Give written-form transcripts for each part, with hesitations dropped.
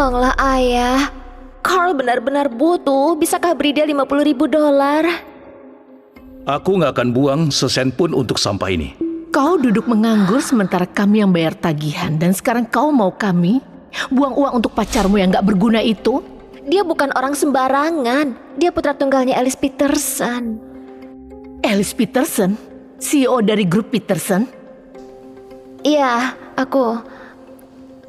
Tolonglah ayah. Carl benar-benar butuh. Bisakah beri dia $50.000? Aku nggak akan buang sesen pun untuk sampah ini. Kau duduk menganggur sementara kami yang bayar tagihan. Dan sekarang kau mau kami buang uang untuk pacarmu yang gak berguna itu? Dia bukan orang sembarangan. Dia putra tunggalnya Alice Peterson. Alice Peterson? CEO dari grup Peterson? Iya, aku...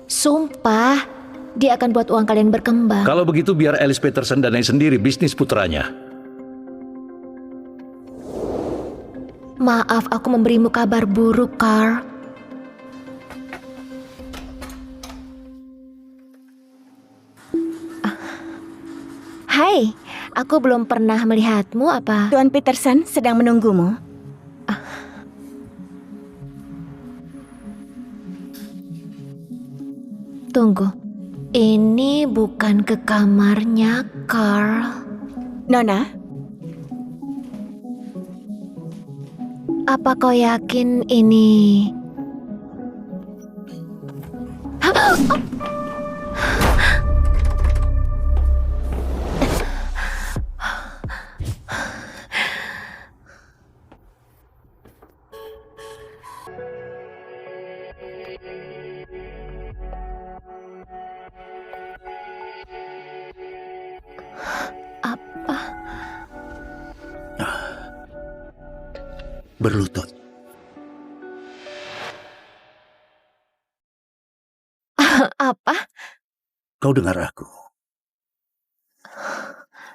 Sumpah, dia akan buat uang kalian berkembang. Kalau begitu biar Alice Peterson danai sendiri bisnis putranya. Maaf, aku memberimu kabar buruk, Carl. Hai, aku belum pernah melihatmu apa? Tuan Peterson sedang menunggumu. Tunggu, ini bukan ke kamarnya, Carl. Nona, Apa kau yakin ini... Apa? Berlutut. Apa? Kau dengar aku.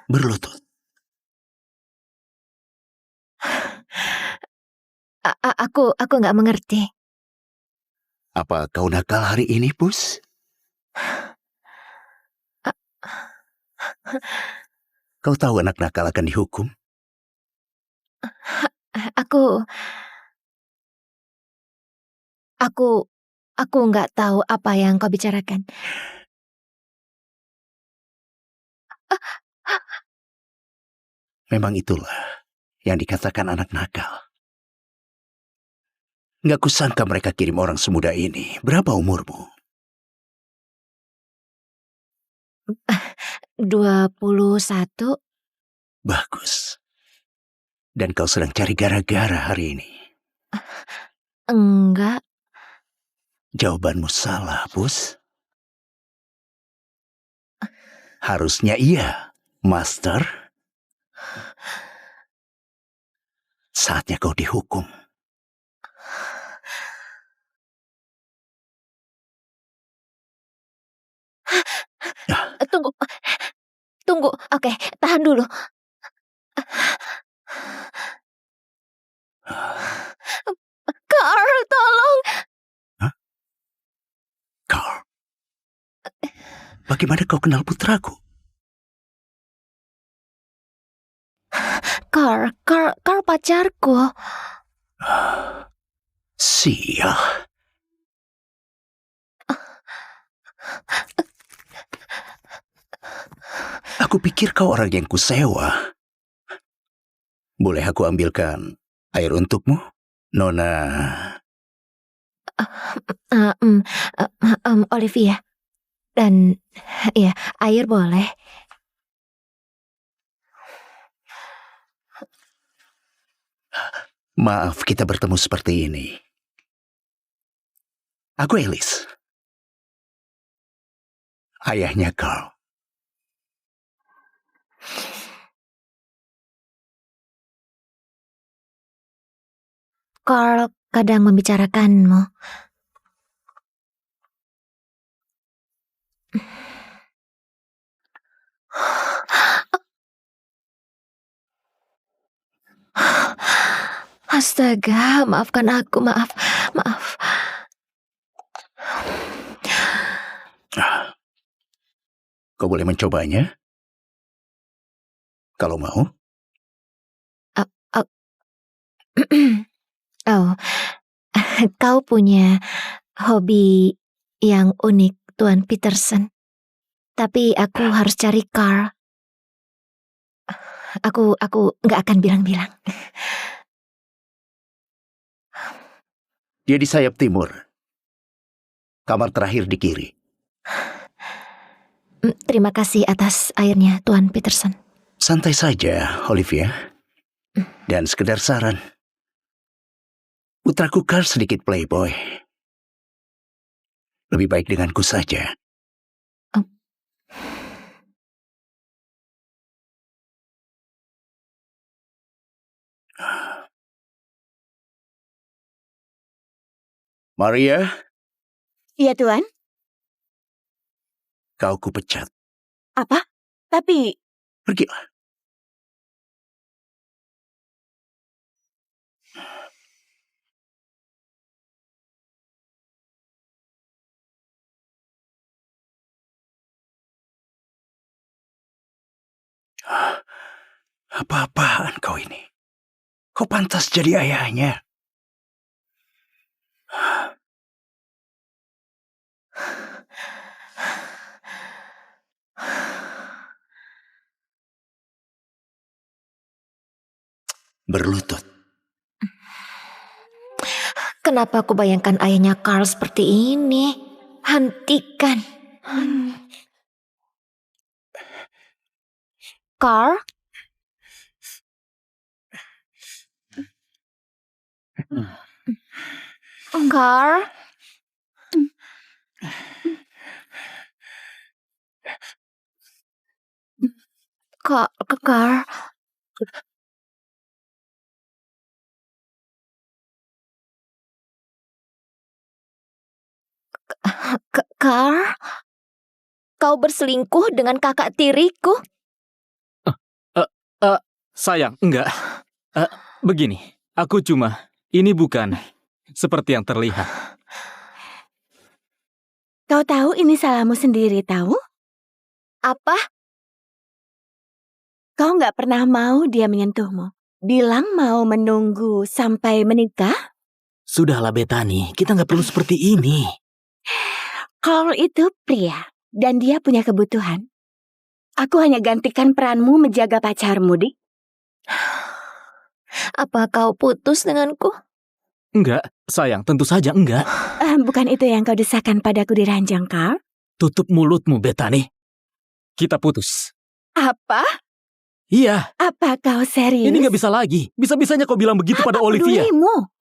Berlutut. Aku nggak mengerti. Apa kau nakal hari ini, Pus? Kau tahu anak nakal akan dihukum? Aku nggak tahu apa yang kau bicarakan. Memang itulah yang dikatakan anak nakal. Nggak kusangka mereka kirim orang semuda ini. Berapa umurmu? 21. Bagus. Dan kau sedang cari gara-gara hari ini. Enggak. Jawabanmu salah, Pus. Harusnya iya, Master. Saatnya kau dihukum. Tunggu. Oke, tahan dulu. Carl, tolong. Hah? Carl? Bagaimana kau kenal putraku? Carl pacarku. Sial. Aku pikir kau orang yang kusewa. Boleh aku ambilkan air untukmu, Nona? Olivia. Dan ya, air boleh. Maaf kita bertemu seperti ini. Aku Alice. Ayahnya Carl. Carl kadang membicarakanmu. Astaga, maafkan aku, maaf. Kau boleh mencobanya? Kalau mau. Oh, kau punya hobi yang unik, Tuan Peterson. Tapi aku harus cari Carl. Aku nggak akan bilang-bilang. Dia di sayap timur. Kamar terakhir di kiri. Terima kasih atas airnya, Tuan Peterson. Santai saja, Olivia. Dan sekedar saran. Putraku Carl sedikit playboy. Lebih baik denganku saja. Maria, Iya, Tuan. kau kupecat. Apa? Tapi, Pergilah. Apa-apaan kau ini? Kau pantas jadi ayahnya. Berlutut. Kenapa aku bayangkan ayahnya Carl seperti ini? Hentikan. Carl? Carl? Carl? Carl? Kau berselingkuh dengan kakak tiriku? Sayang, enggak. Begini, ini bukan seperti yang terlihat. kau tahu ini salahmu sendiri, tahu? Apa? Kau nggak pernah mau dia menyentuhmu. Bilang mau menunggu sampai menikah? Sudahlah, Bethany, kita nggak perlu seperti ini. Carl itu pria, dan dia punya kebutuhan. Aku hanya gantikan peranmu menjaga pacarmu, Dik. Apa kau putus denganku? Enggak, sayang, tentu saja enggak. Bukan itu yang kau desahkan padaku di ranjang, Carl? Tutup mulutmu, Bethany. Kita putus. Apa? Iya, Apa kau serius? ini nggak bisa lagi. Bisa-bisanya kau bilang begitu pada Olivia. Pedulimu?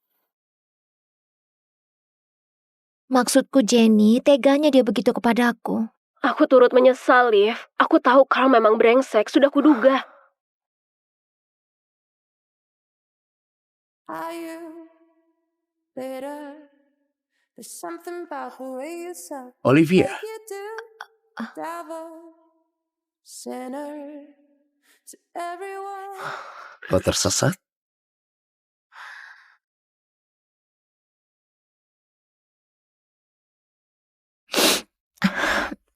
Maksudku Jenny, teganya dia begitu kepadaku. Aku turut menyesal, Liv. Aku tahu Carl memang brengsek, sudah kuduga. Olivia, kau tersesat?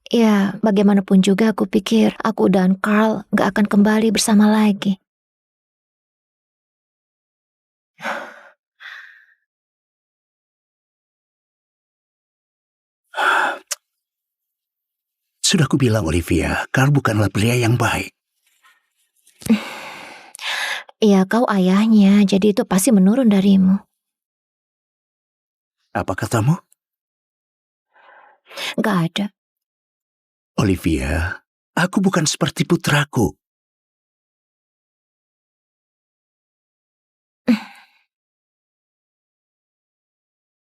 Ya, bagaimanapun juga aku pikir aku dan Carl gak akan kembali bersama lagi. Sudah kubilang, Olivia, Carl bukanlah pria yang baik. Ya, kau ayahnya, jadi itu pasti menurun darimu. Apa katamu? Gak ada. Olivia, aku bukan seperti putraku.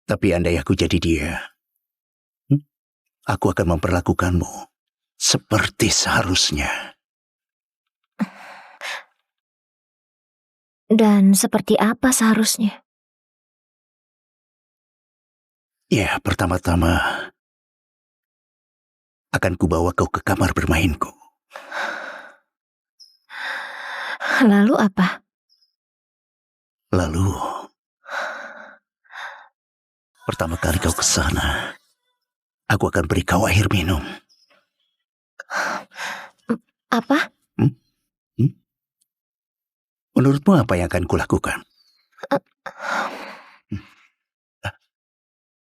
Tapi andai aku jadi dia, aku akan memperlakukanmu seperti seharusnya. Dan seperti apa seharusnya? Ya, pertama-tama akan kubawa kau ke kamar bermainku. Lalu apa? Lalu, pertama kali kau ke sana, aku akan beri kau air minum. Apa? Menurutmu apa yang akan kulakukan?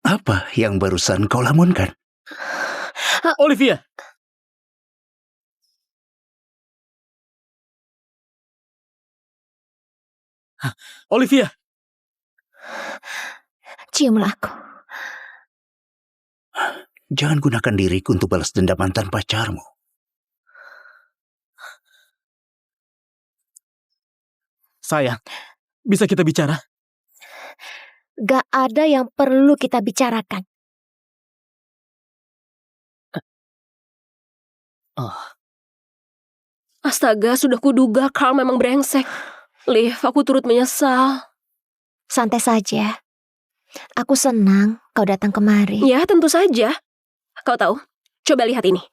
Apa yang barusan kau lamunkan? Olivia! Olivia! Ciumlah aku. Jangan gunakan diriku untuk balas dendam mantan pacarmu. Sayang, bisa kita bicara? Gak ada yang perlu kita bicarakan. Oh, Astaga, sudah kuduga Carl memang brengsek. Liv, aku turut menyesal. Santai saja. Aku senang kau datang kemari. Ya, tentu saja. Kau tahu, coba lihat ini.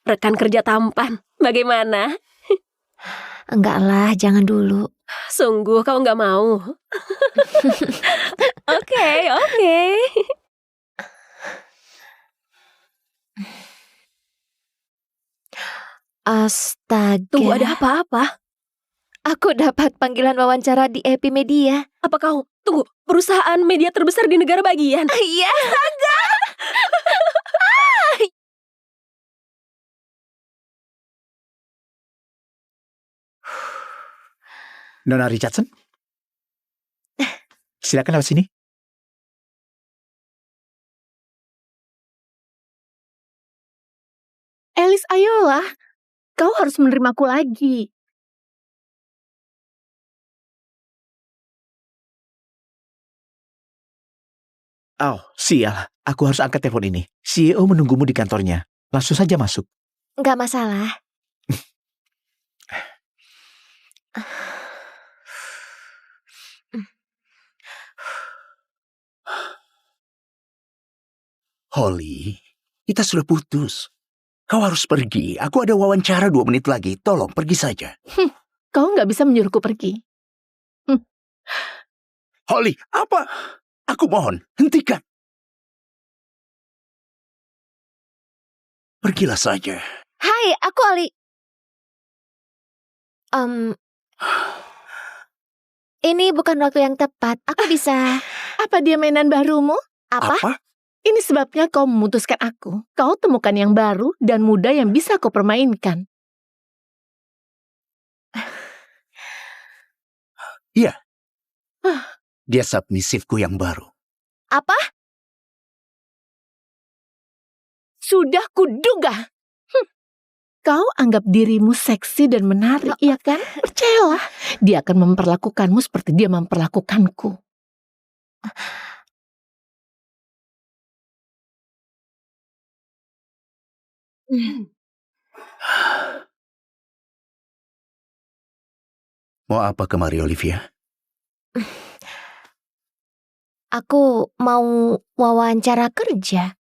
Rekan kerja tampan. Bagaimana? Enggak lah, jangan dulu. Sungguh kau nggak mau? Oke. Astaga. Tunggu, ada apa-apa? Aku dapat panggilan wawancara di Epimedia. Apa kau, tunggu, perusahaan media terbesar di negara bagian? Iya. Nona Richardson? Silakan lewat sini. Elis, ayolah. Kau harus menerimaku lagi. Oh, sial. Aku harus angkat telepon ini. CEO menunggumu di kantornya. Langsung saja masuk. Enggak masalah. Holly, kita sudah putus. Kau harus pergi. Aku ada wawancara 2 menit lagi. Tolong, pergi saja. Kau nggak bisa menyuruhku pergi. Holly, apa? Aku mohon, hentikan. Pergilah saja. Hai, aku Ali. Ini bukan waktu yang tepat. Aku bisa... Apa dia mainan barumu? Apa? Ini sebabnya kau memutuskan aku. Kau temukan yang baru dan muda yang bisa kau permainkan. Iya. Dia submisifku yang baru. Apa? Sudah kuduga. Kau anggap dirimu seksi dan menarik, iya kan? Percayalah, dia akan memperlakukanmu seperti dia memperlakukanku. Mau apa kemari, Olivia? Aku mau wawancara kerja.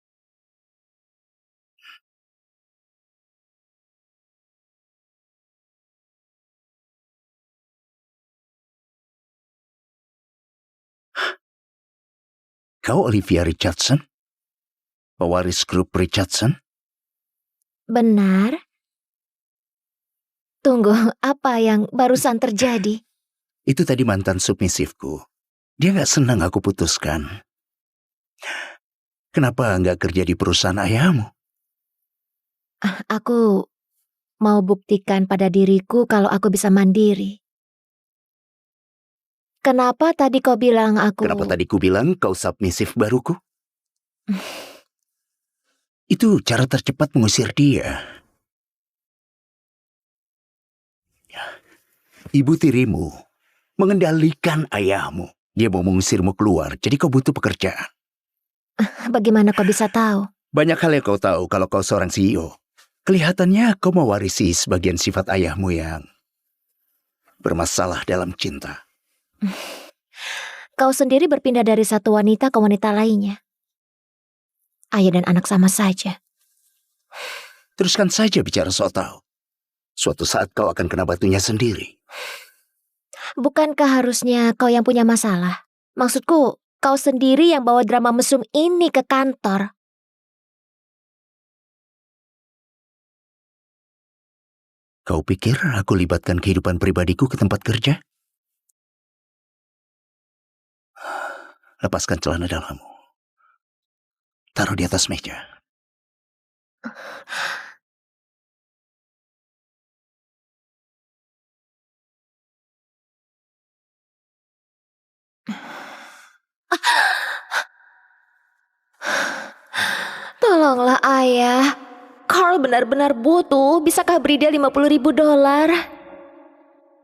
Kau Olivia Richardson? Pewaris grup Richardson? Benar? Tunggu, apa yang barusan terjadi? Itu tadi mantan submisifku. Dia gak senang aku putuskan. Kenapa gak kerja di perusahaan ayahmu? Aku mau buktikan pada diriku kalau aku bisa mandiri. Kenapa tadi kau bilang aku... Kenapa tadi ku bilang kau submisif baruku? Itu cara tercepat mengusir dia. Ibu tirimu mengendalikan ayahmu. Dia mau mengusirmu keluar, jadi kau butuh pekerjaan. Bagaimana kau bisa tahu? Banyak hal yang kau tahu kalau kau seorang CEO. Kelihatannya kau mewarisi sebagian sifat ayahmu yang bermasalah dalam cinta. Kau sendiri berpindah dari satu wanita ke wanita lainnya. Ayah dan anak sama saja. Teruskan saja bicara soal tahu. Suatu saat kau akan kena batunya sendiri. Bukankah harusnya kau yang punya masalah? Maksudku, kau sendiri yang bawa drama mesum ini ke kantor. Kau pikir aku libatkan kehidupan pribadiku ke tempat kerja? Lepaskan celana dalammu. Taruh di atas meja. Tolonglah ayah. Carl benar-benar butuh. Bisakah beri dia $50.000?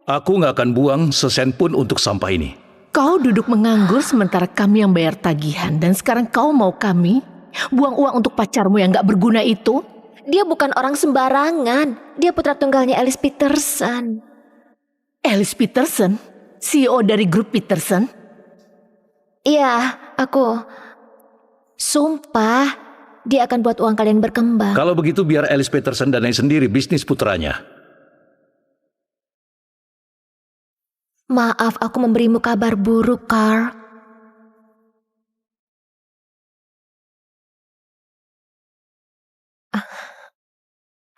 Aku nggak akan buang sesen pun untuk sampah ini. Kau duduk menganggur sementara kami yang bayar tagihan. Dan sekarang kau mau kami buang uang untuk pacarmu yang gak berguna itu? Dia bukan orang sembarangan. Dia putra tunggalnya Alice Peterson. Alice Peterson? CEO dari grup Peterson? Iya, aku... Sumpah, dia akan buat uang kalian berkembang. Kalau begitu biar Alice Peterson danai sendiri bisnis putranya. Maaf, aku memberimu kabar buruk, Carl.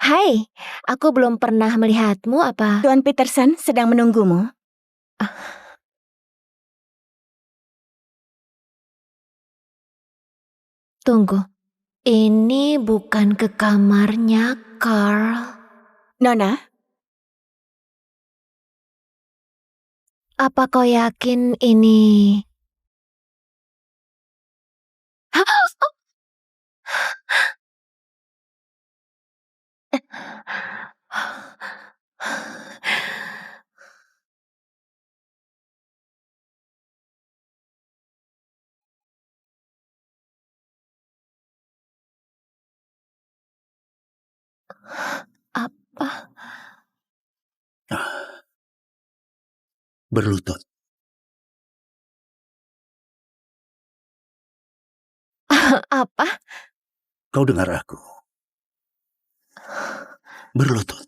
Hai, aku belum pernah melihatmu apa? Tuan Peterson sedang menunggumu. Tunggu, ini bukan ke kamarnya, Carl. Nona, Apa kau yakin ini... Apa? Berlutut. Apa? Kau dengar aku. Berlutut.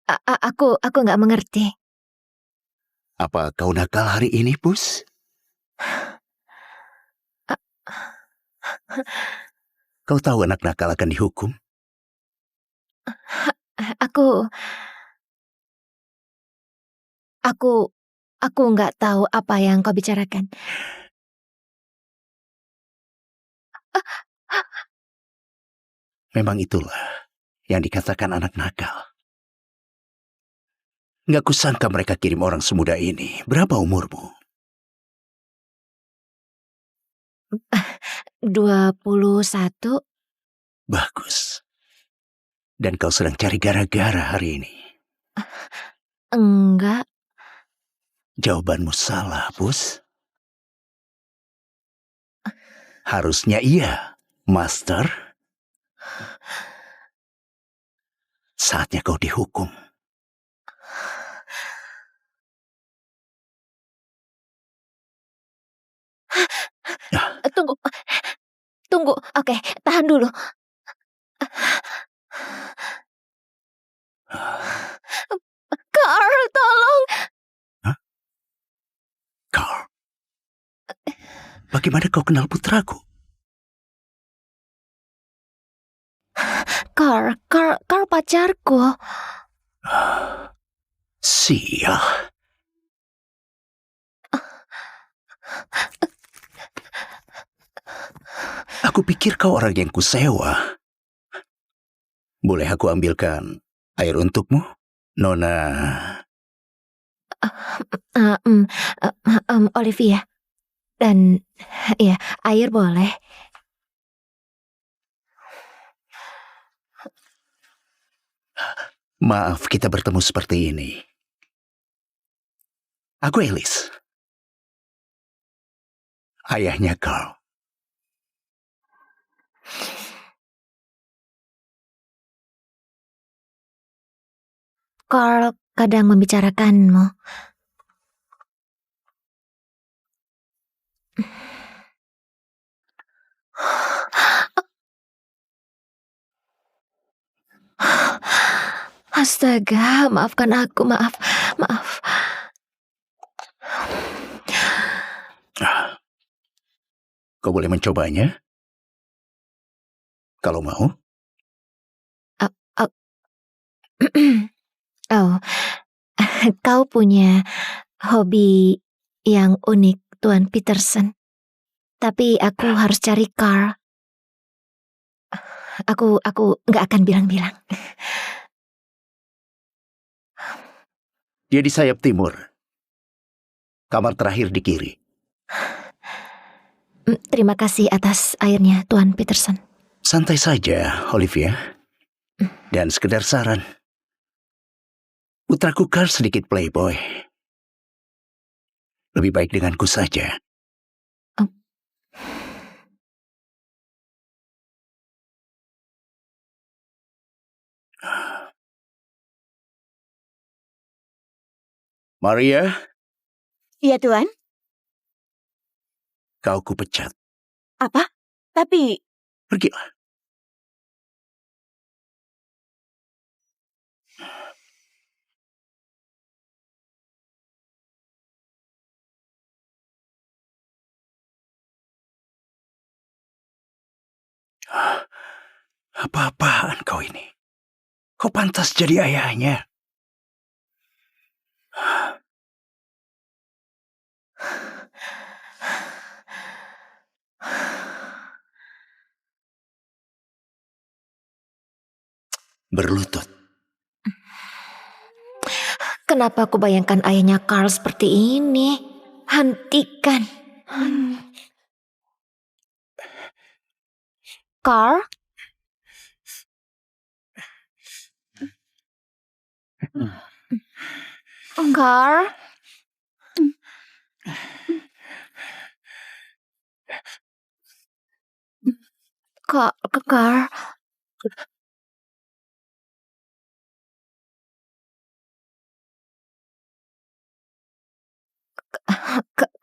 Aku nggak mengerti. Apa kau nakal hari ini, Pus? Kau tahu anak nakal akan dihukum? Aku nggak tahu apa yang kau bicarakan. Memang itulah yang dikatakan anak nakal. Nggak kusangka mereka kirim orang semuda ini. Berapa umurmu? 21. Bagus. Dan kau sedang cari gara-gara hari ini. Enggak. Jawabanmu salah, Pus. Harusnya iya, Master. Saatnya kau dihukum. Tunggu. Oke, tahan dulu. Carl, tolong. Carl, bagaimana kau kenal putraku? Carl pacarku. Sial. Aku pikir kau orang yang kusewa. Boleh aku ambilkan air untukmu, Nona? Olivia. Dan ya, air boleh. Maaf kita bertemu seperti ini. Aku Alice. Ayahnya Carl. Carl kadang membicarakanmu. Astaga, maafkan aku, maaf. Kau boleh mencobanya? Kalau mau. Oh, kau punya hobi yang unik, Tuan Peterson. Tapi aku harus cari Carl. Aku nggak akan bilang-bilang. Dia di sayap timur. Kamar terakhir di kiri. Terima kasih atas airnya, Tuan Peterson. Santai saja, Olivia. Dan sekedar saran, putraku Carl sedikit playboy. Lebih baik denganku saja. Maria, Iya, Tuan. kau kupecat. Apa? Tapi Pergilah. Apa-apaan kau ini? Kau pantas jadi ayahnya. Berlutut. Kenapa aku bayangkan ayahnya Carl seperti ini? Hentikan. Carl? Carl? Carl?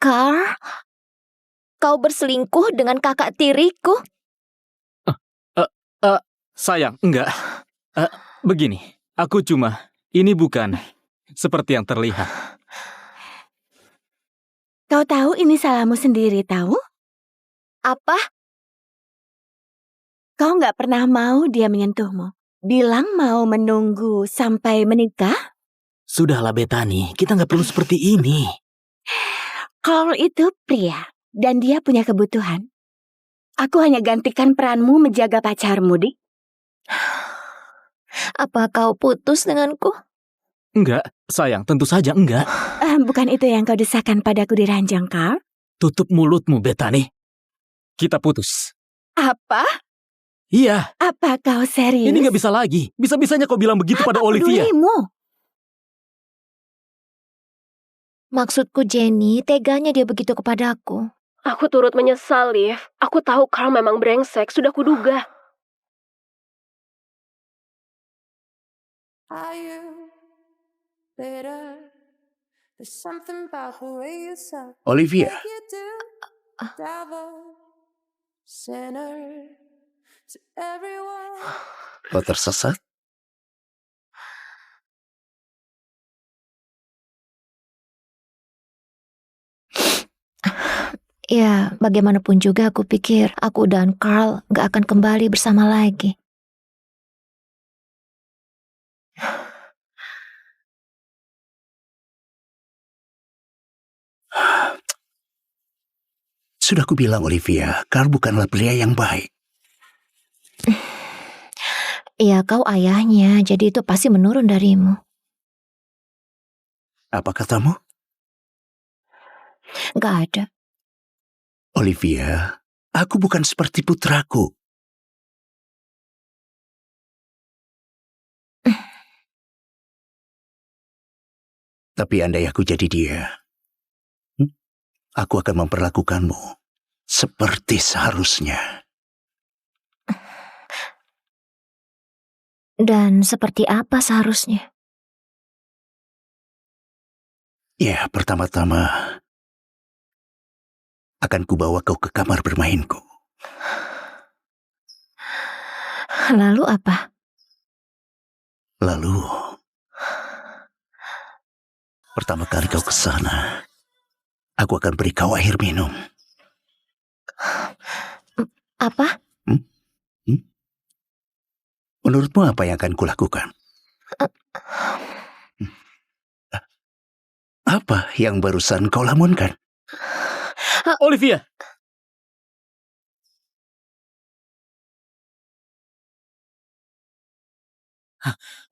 Carl? Kau berselingkuh dengan kakak tiriku? Sayang, enggak. Begini, ini bukan seperti yang terlihat. kau tahu ini salahmu sendiri, tahu? Apa? Kau nggak pernah mau dia menyentuhmu. Bilang mau menunggu sampai menikah? Sudahlah Bethany, kita nggak perlu seperti ini. Carl itu pria, dan dia punya kebutuhan. Aku hanya gantikan peranmu menjaga pacarmu, Dik. Apa kau putus denganku? Enggak, sayang, tentu saja enggak. Bukan itu yang kau desahkan padaku di ranjang, Carl? Tutup mulutmu, Bethany. Kita putus. Apa? Iya, Apa kau serius? ini nggak bisa lagi. Bisa-bisanya kau bilang begitu pada Olivia. Pedulimu? Maksudku Jenny, teganya dia begitu kepadaku. Aku turut menyesal, Liv. Aku tahu Carl memang brengsek, sudah kuduga. Are you bitter? There's something about the way you sound. Olivia, You do, devil, sinner, to everyone. kau tersesat? Ya, bagaimanapun juga aku pikir aku dan Carl gak akan kembali bersama lagi. Sudah kubilang Olivia, Carl bukanlah pria yang baik. Ya, kau ayahnya, jadi itu pasti menurun darimu. Apa katamu? Gak ada. Olivia, aku bukan seperti putraku. Tapi andai aku jadi dia, aku akan memperlakukanmu seperti seharusnya. Dan seperti apa seharusnya? Ya, pertama-tama akan kubawa kau ke kamar bermainku. Lalu apa? Lalu, pertama kali kau ke sana, aku akan beri kau air minum. Apa? Menurutmu apa yang akan kulakukan? Apa yang barusan kau lamunkan? Olivia!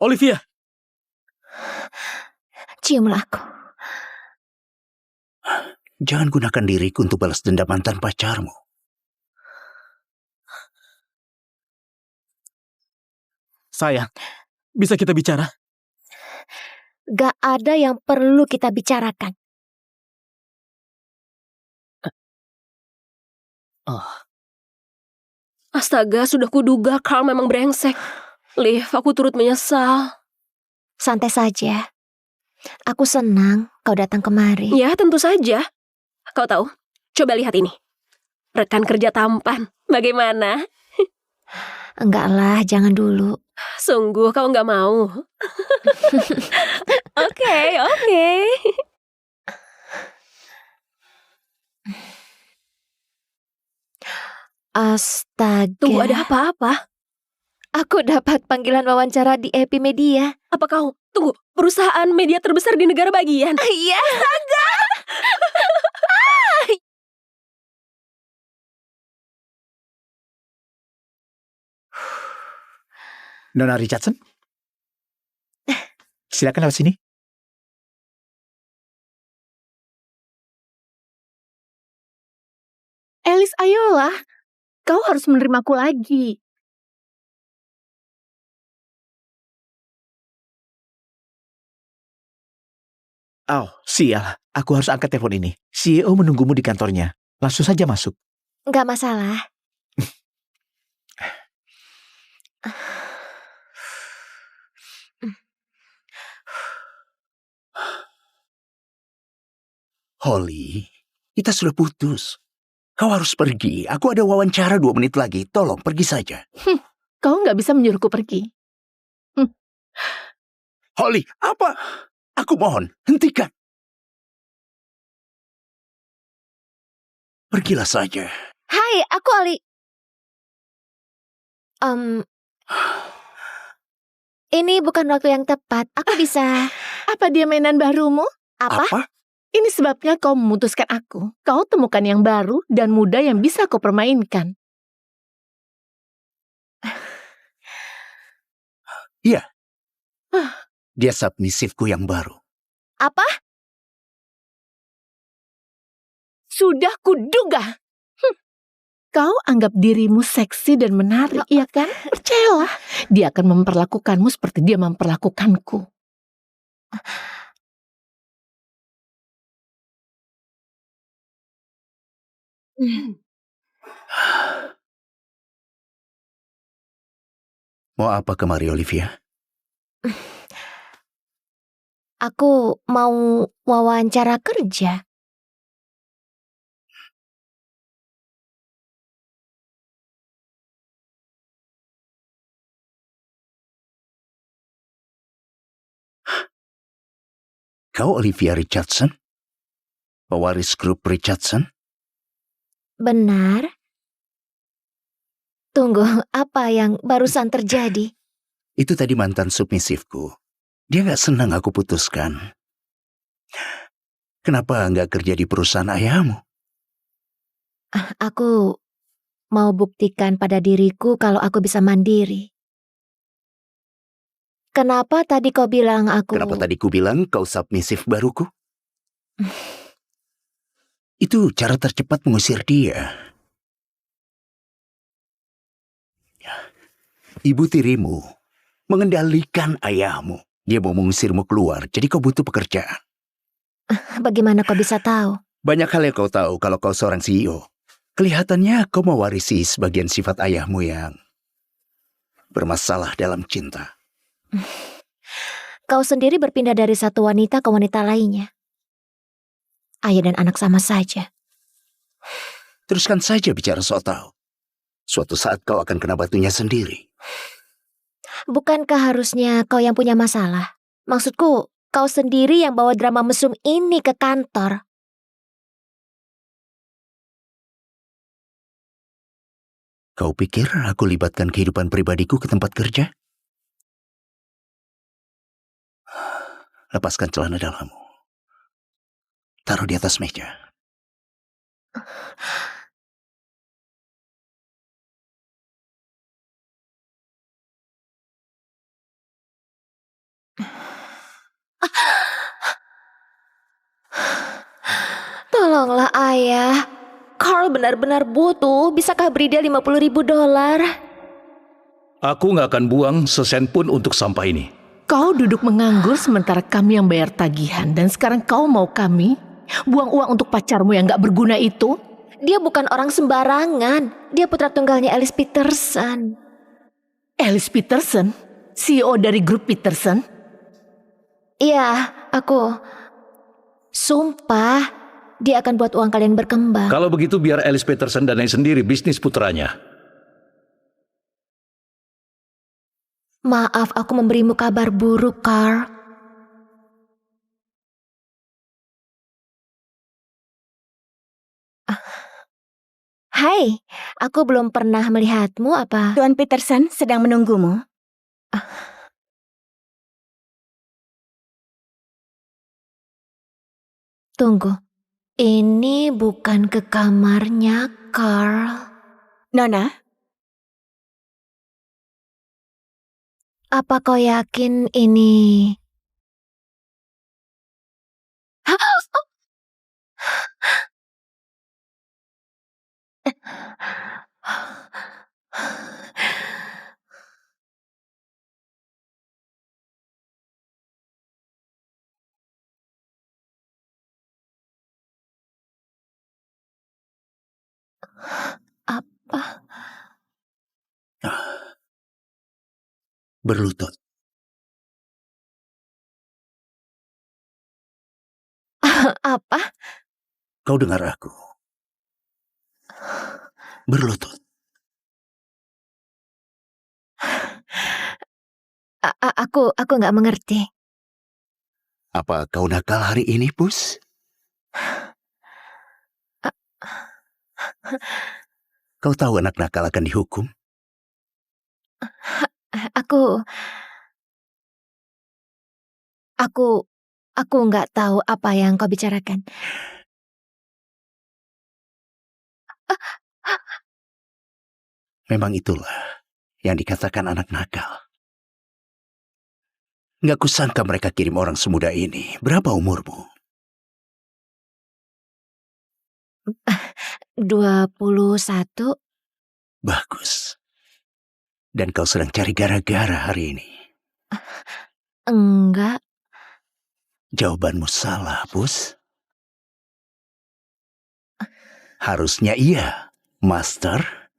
Olivia! Ciumlah aku. Jangan gunakan diriku untuk balas dendam mantan pacarmu. Sayang, bisa kita bicara? Gak ada yang perlu kita bicarakan. Oh, Astaga, sudah kuduga Carl memang brengsek. Liv, aku turut menyesal. Santai saja. Aku senang kau datang kemari. Ya, tentu saja. Kau tahu, coba lihat ini. Rekan kerja tampan. Bagaimana? Enggak lah, jangan dulu. Sungguh kau nggak mau? Oke. Astaga. Tunggu, ada apa-apa? Aku dapat panggilan wawancara di Epimedia. Apa kau, tunggu, perusahaan media terbesar di negara bagian? Iya. Nona Richardson? Silakan lewat sini. Alice, ayolah. Kau harus menerimaku lagi. Oh, sial. Aku harus angkat telepon ini. CEO menunggumu di kantornya. Langsung saja masuk. Enggak masalah. Holly, kita sudah putus. Kau harus pergi. Aku ada wawancara 2 menit lagi. Tolong pergi saja. Kau nggak bisa menyuruhku pergi. Holly, apa? Aku mohon, hentikan. Pergilah saja. Hai, aku Ali. Ini bukan waktu yang tepat. Aku bisa... Apa dia mainan barumu? Apa? Ini sebabnya kau memutuskan aku. Kau temukan yang baru dan muda yang bisa kau permainkan. Iya. Dia submisifku yang baru. Apa? Sudah kuduga. Kau anggap dirimu seksi dan menarik, iya kan? Percayalah, dia akan memperlakukanmu seperti dia memperlakukanku. Mau apa kemari, Olivia? Aku mau wawancara kerja. Kau Olivia Richardson? Pewaris grup Richardson? Benar? Tunggu, apa yang barusan terjadi? Itu tadi mantan submisifku. Dia gak senang aku putuskan. Kenapa gak kerja di perusahaan ayahmu? Aku mau buktikan pada diriku kalau aku bisa mandiri. Kenapa tadi kau bilang aku... Kenapa tadi ku bilang kau submisif baruku? Itu cara tercepat mengusir dia. Ibu tirimu mengendalikan ayahmu. Dia mau mengusirmu keluar, jadi kau butuh pekerjaan. Bagaimana kau bisa tahu? Banyak hal yang kau tahu kalau kau seorang CEO. Kelihatannya kau mewarisi sebagian sifat ayahmu yang bermasalah dalam cinta. Kau sendiri berpindah dari satu wanita ke wanita lainnya. Ayah dan anak sama saja. Teruskan saja bicara soal tahu. Suatu saat kau akan kena batunya sendiri. Bukankah harusnya kau yang punya masalah? Maksudku, kau sendiri yang bawa drama mesum ini ke kantor. Kau pikir aku libatkan kehidupan pribadiku ke tempat kerja? Lepaskan celana dalammu. Taruh di atas meja. Tolonglah ayah. Carl benar-benar butuh. Bisakah beri dia $50.000? Aku nggak akan buang sesen pun untuk sampah ini. Kau duduk menganggur sementara kami yang bayar tagihan. Dan sekarang kau mau kami buang uang untuk pacarmu yang gak berguna itu? Dia bukan orang sembarangan. Dia putra tunggalnya Alice Peterson. Alice Peterson? CEO dari grup Peterson? Iya, aku... Sumpah, dia akan buat uang kalian berkembang. Kalau begitu biar Alice Peterson danai sendiri bisnis putranya. Maaf, aku memberimu kabar buruk, Carl. Hai, aku belum pernah melihatmu apa? Tuan Peterson sedang menunggumu. Tunggu, ini bukan ke kamarnya, Carl. Nona, Apa kau yakin ini... Apa? Berlutut. Apa? Kau dengar aku. Berlutut. Aku nggak mengerti. Apa kau nakal hari ini, Pus? Kau tahu anak nakal akan dihukum? Aku nggak tahu apa yang kau bicarakan. Memang itulah yang dikatakan anak nakal. Nggak kusangka mereka kirim orang semuda ini. Berapa umurmu? 21. Bagus. Dan kau sedang cari gara-gara hari ini. Enggak. Jawabanmu salah, Pus. Harusnya iya, Master.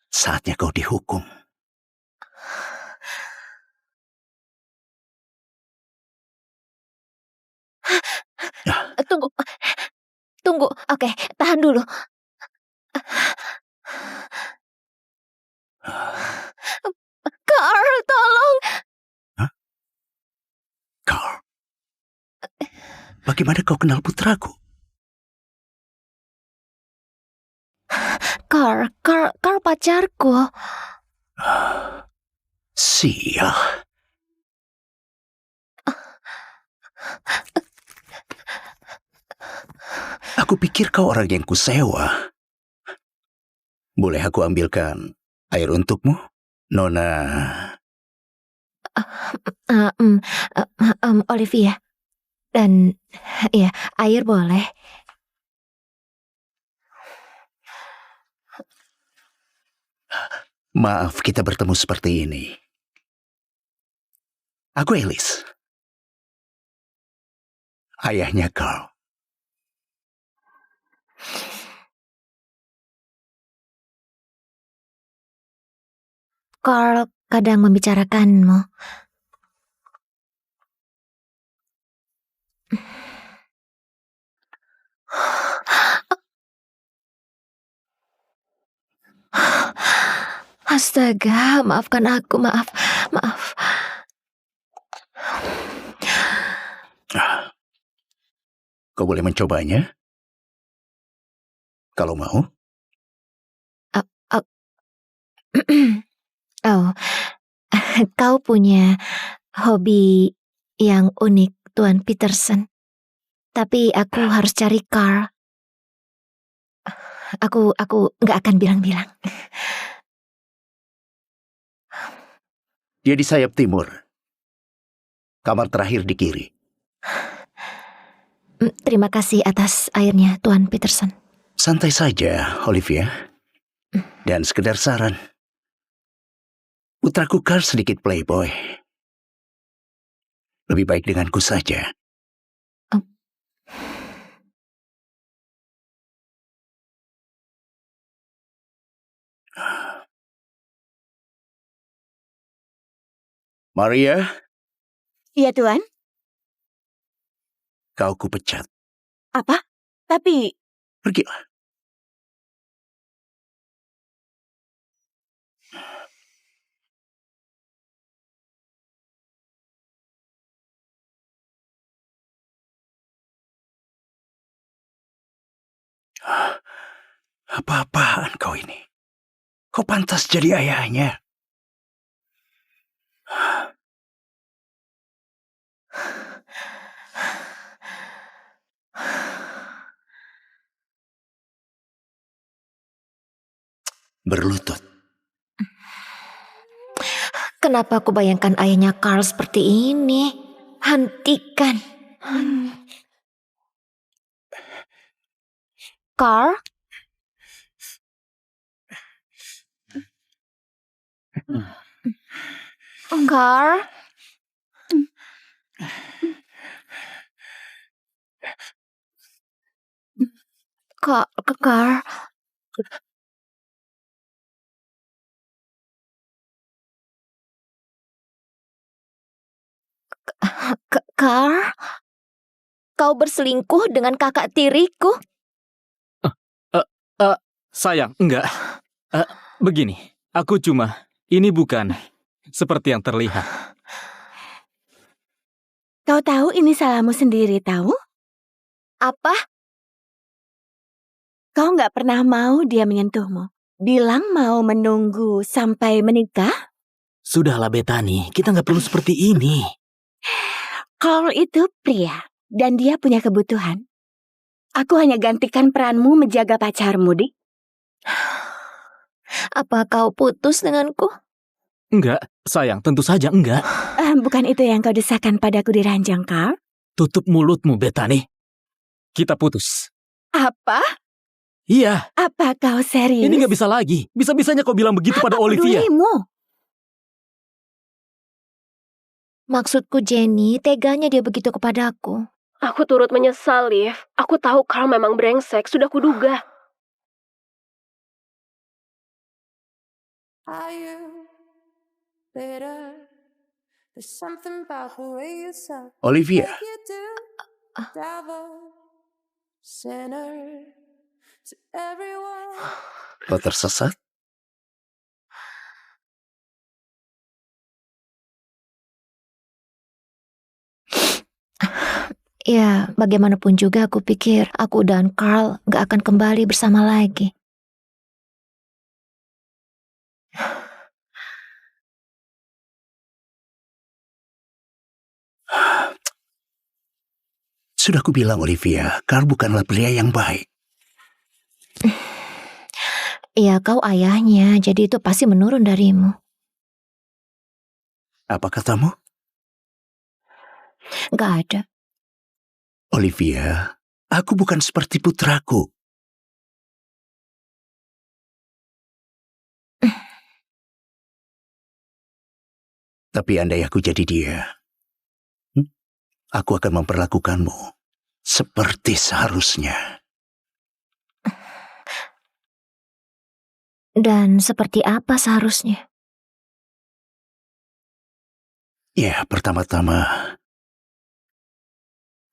Saatnya kau dihukum. Tunggu. Oke, tahan dulu. Carl, tolong. Carl, bagaimana kau kenal putraku? Carl pacarku. Sial. Aku pikir kau orang yang kusewa. Boleh aku ambilkan air untukmu, Nona? Olivia. Dan ya, air boleh. Maaf kita bertemu seperti ini. Aku Alice. Ayahnya Carl. Carl kadang membicarakanmu. Astaga, maafkan aku, maaf. Kau boleh mencobanya? Kalau mau. Oh, kau punya hobi yang unik, Tuan Peterson. Tapi aku harus cari Carl. Aku nggak akan bilang-bilang. Dia di sayap timur. Kamar terakhir di kiri. Terima kasih atas airnya, Tuan Peterson. Santai saja, Olivia. Dan sekedar saran, putraku Carl sedikit playboy. Lebih baik denganku saja. Maria, Iya, Tuan. kau kupecat. Apa? Tapi Pergilah. Apa-apaan kau ini? Kau pantas jadi ayahnya. Berlutut. Kenapa aku bayangkan ayahnya Carl seperti ini? Hentikan. Carl? Carl? Carl? Carl? Kau berselingkuh dengan kakak tiriku? Sayang, enggak. Begini, ini bukan seperti yang terlihat. kau tahu ini salahmu sendiri, tahu? Apa? Kau nggak pernah mau dia menyentuhmu. Bilang mau menunggu sampai menikah? Sudahlah Bethany, kita nggak perlu seperti ini. Carl itu pria, dan dia punya kebutuhan. Aku hanya gantikan peranmu menjaga pacarmu, Dik. Apa kau putus denganku? Enggak, sayang, tentu saja enggak. Bukan itu yang kau desahkan padaku di ranjang, Carl? Tutup mulutmu, Bethany. Kita putus. Apa? Iya, Apa kau serius? ini nggak bisa lagi. Bisa-bisanya kau bilang begitu pada Olivia. Pedulimu? Maksudku Jenny, teganya dia begitu kepadaku. Aku turut menyesal, Liv. Aku tahu Carl memang brengsek, sudah kuduga. Are you bitter? There's something about the way you sound. Olivia, Like you do, devil, sinner, to everyone. kau tersesat? Ya, bagaimanapun juga aku pikir aku dan Carl gak akan kembali bersama lagi. Sudah kubilang Olivia, Carl bukanlah pria yang baik. Ya, kau ayahnya, jadi itu pasti menurun darimu. Apa katamu? Gak ada. Olivia, aku bukan seperti putraku. Tapi andai aku jadi dia, aku akan memperlakukanmu seperti seharusnya. Dan seperti apa seharusnya? Ya, pertama-tama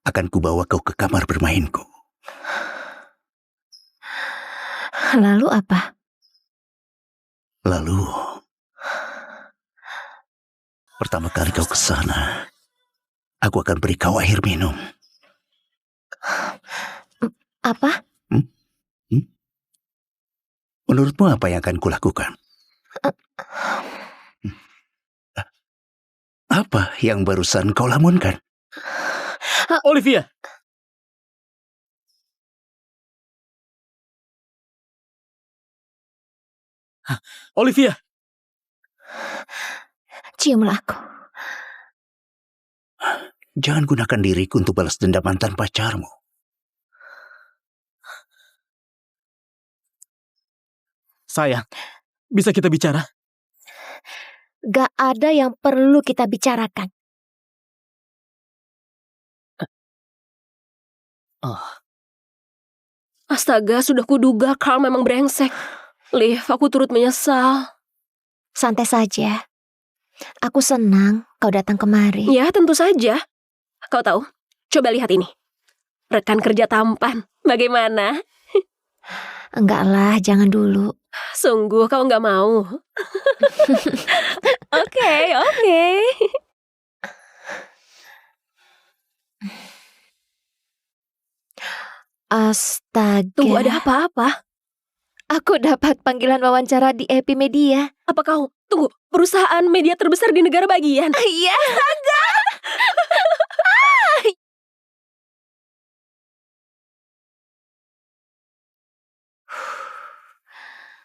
akan kubawa kau ke kamar bermainku. Lalu apa? Lalu, pertama kali kau ke sana, aku akan beri kau air minum. Apa? Menurutmu apa yang akan kulakukan? Apa yang barusan kau lamunkan? Olivia! Olivia! Ciumlah aku. Jangan gunakan diriku untuk balas dendam mantan pacarmu. Sayang, bisa kita bicara? Gak ada yang perlu kita bicarakan. Astaga, sudah kuduga Carl memang brengsek. Liv, aku turut menyesal. Santai saja. Aku senang kau datang kemari. Ya, tentu saja. Kau tahu, coba lihat ini. Rekan kerja tampan. Bagaimana? Enggak lah, jangan dulu. Sungguh kau nggak mau? Oke. Astaga. Tunggu, ada apa-apa? Aku dapat panggilan wawancara di Epimedia. Apa kau, tunggu, perusahaan media terbesar di negara bagian? Iya.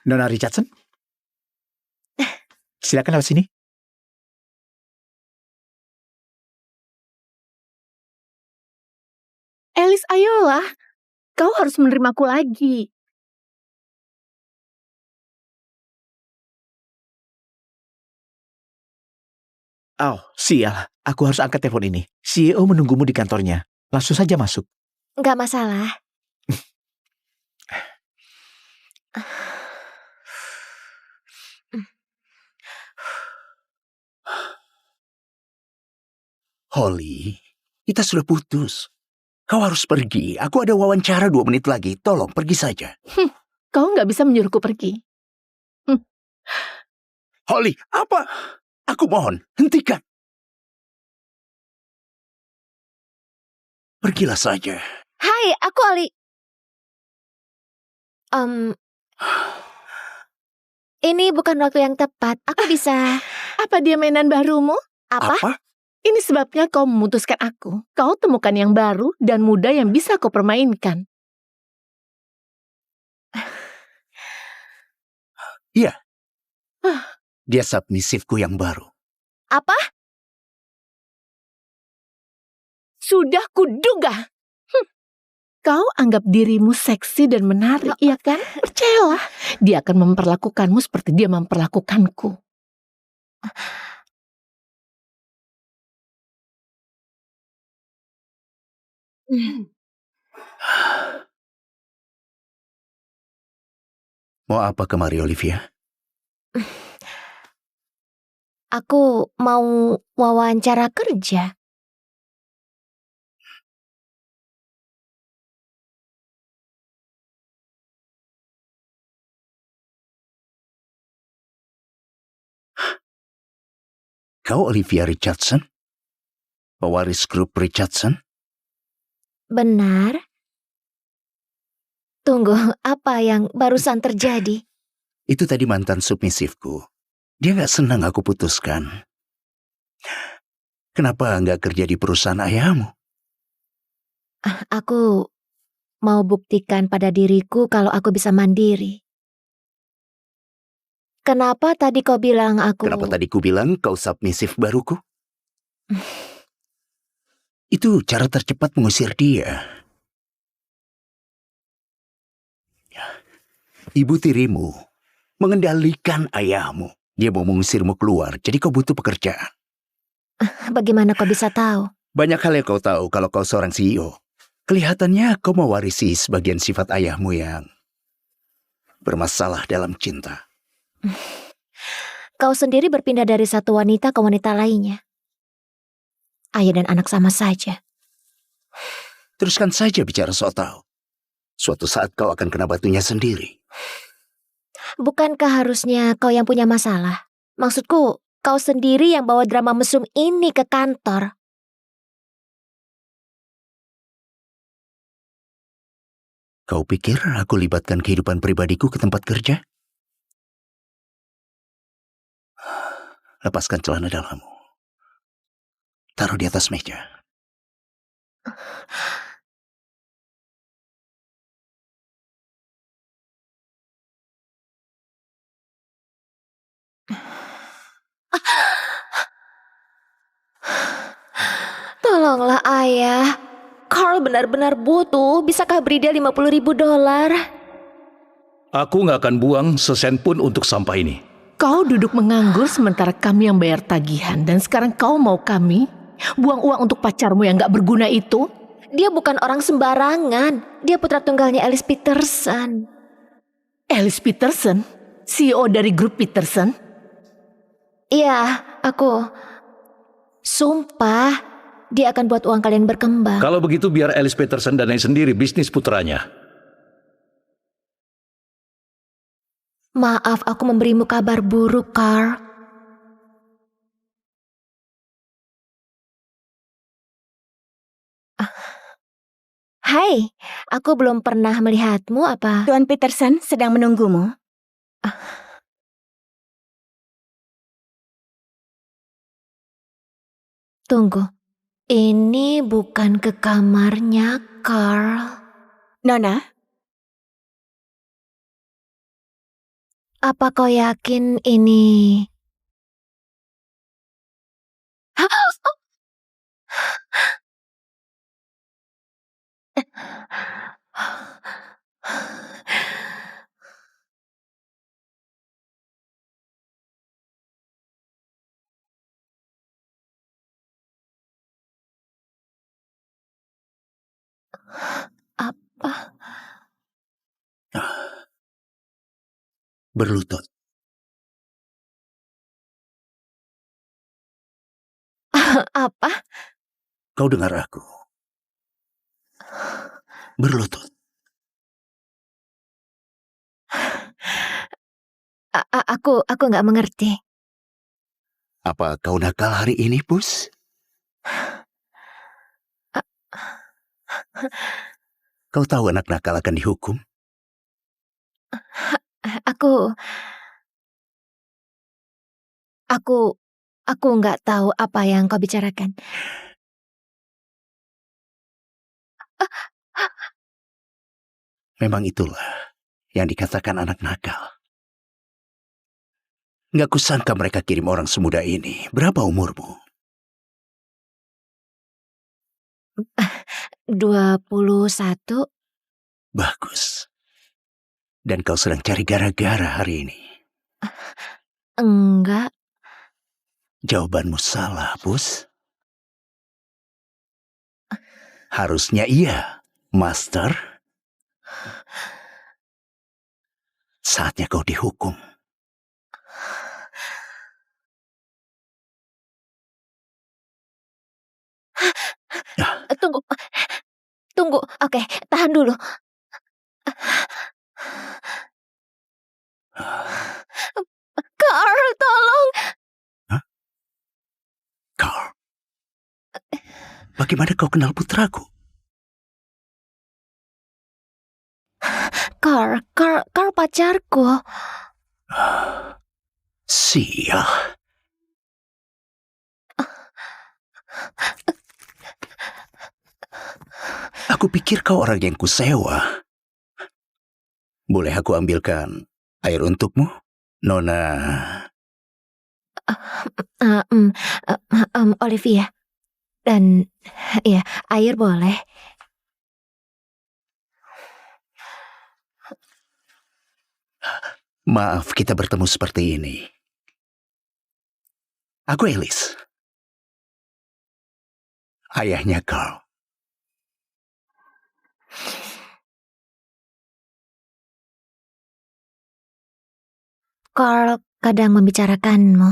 Nona Richardson? Silakan lewat sini. Alice, ayolah. Kau harus menerimaku lagi. Oh, sial. Aku harus angkat telepon ini. CEO menunggumu di kantornya. Langsung saja masuk. Enggak masalah. Holly, kita sudah putus. Kau harus pergi. Aku ada wawancara 2 menit lagi. Tolong pergi saja. Kau nggak bisa menyuruhku pergi. Holly, apa? Aku mohon, hentikan. Pergilah saja. Hai, aku Ali. Ini bukan waktu yang tepat. Aku bisa... Apa dia mainan barumu? Apa? Ini sebabnya kau memutuskan aku. Kau temukan yang baru dan muda yang bisa kau permainkan. Iya. Dia submisifku yang baru. Apa? Sudah kuduga. Kau anggap dirimu seksi dan menarik, iya kan? Percayalah, dia akan memperlakukanmu seperti dia memperlakukanku. Mau apa kemari, Olivia? Aku mau wawancara kerja. Kau Olivia Richardson? Pewaris grup Richardson? Benar? Tunggu, apa yang barusan terjadi? Itu tadi mantan submisifku. Dia gak senang aku putuskan. Kenapa gak kerja di perusahaan ayahmu? Aku mau buktikan pada diriku kalau aku bisa mandiri. Kenapa tadi kau bilang aku... Kenapa tadi ku bilang kau submisif baruku? Itu cara tercepat mengusir dia. Ibu tirimu mengendalikan ayahmu. Dia mau mengusirmu keluar, jadi kau butuh pekerjaan. Bagaimana kau bisa tahu? Banyak hal yang kau tahu kalau kau seorang CEO. Kelihatannya kau mewarisi sebagian sifat ayahmu yang bermasalah dalam cinta. Kau sendiri berpindah dari satu wanita ke wanita lainnya. Ayah dan anak sama saja. Teruskan saja bicara soal tahu. Suatu saat kau akan kena batunya sendiri. Bukankah harusnya kau yang punya masalah? Maksudku, kau sendiri yang bawa drama mesum ini ke kantor. Kau pikir aku libatkan kehidupan pribadiku ke tempat kerja? Lepaskan celana dalammu. Taruh di atas meja. Tolonglah ayah. Carl benar-benar butuh. Bisakah beri dia $50.000? Aku nggak akan buang sesen pun untuk sampah ini. Kau duduk menganggur sementara kami yang bayar tagihan. Dan sekarang kau mau kami buang uang untuk pacarmu yang gak berguna itu? Dia bukan orang sembarangan. Dia putra tunggalnya Alice Peterson. Alice Peterson? CEO dari grup Peterson? Iya, aku. Sumpah, dia akan buat uang kalian berkembang. Kalau begitu biar Alice Peterson danai sendiri bisnis putranya. Maaf, aku memberimu kabar buruk, Carl. Hai, aku belum pernah melihatmu apa? Tuan Peterson sedang menunggumu. Tunggu, ini bukan ke kamarnya, Carl. Nona, Apa kau yakin ini? Apa? Berlutut. Apa? Kau dengar aku. Berlutut. Aku nggak mengerti. Apa kau nakal hari ini, Pus? Kau tahu anak nakal akan dihukum? Aku nggak tahu apa yang kau bicarakan. Memang itulah yang dikatakan anak nakal. Nggak kusangka mereka kirim orang semuda ini. Berapa umurmu? 21. Bagus. Dan kau sedang cari gara-gara hari ini. Enggak. Jawabanmu salah, Pus. Harusnya iya, Master. Saatnya kau dihukum. Tunggu. Oke, tahan dulu. Carl, tolong. Carl, bagaimana kau kenal putraku? Carl pacarku. Sial. Aku pikir kau orang yang kusewa. Boleh aku ambilkan air untukmu, Nona? Olivia. Dan ya, air boleh. Maaf kita bertemu seperti ini. Aku Alice. Ayahnya Carl. Carl kadang membicarakanmu.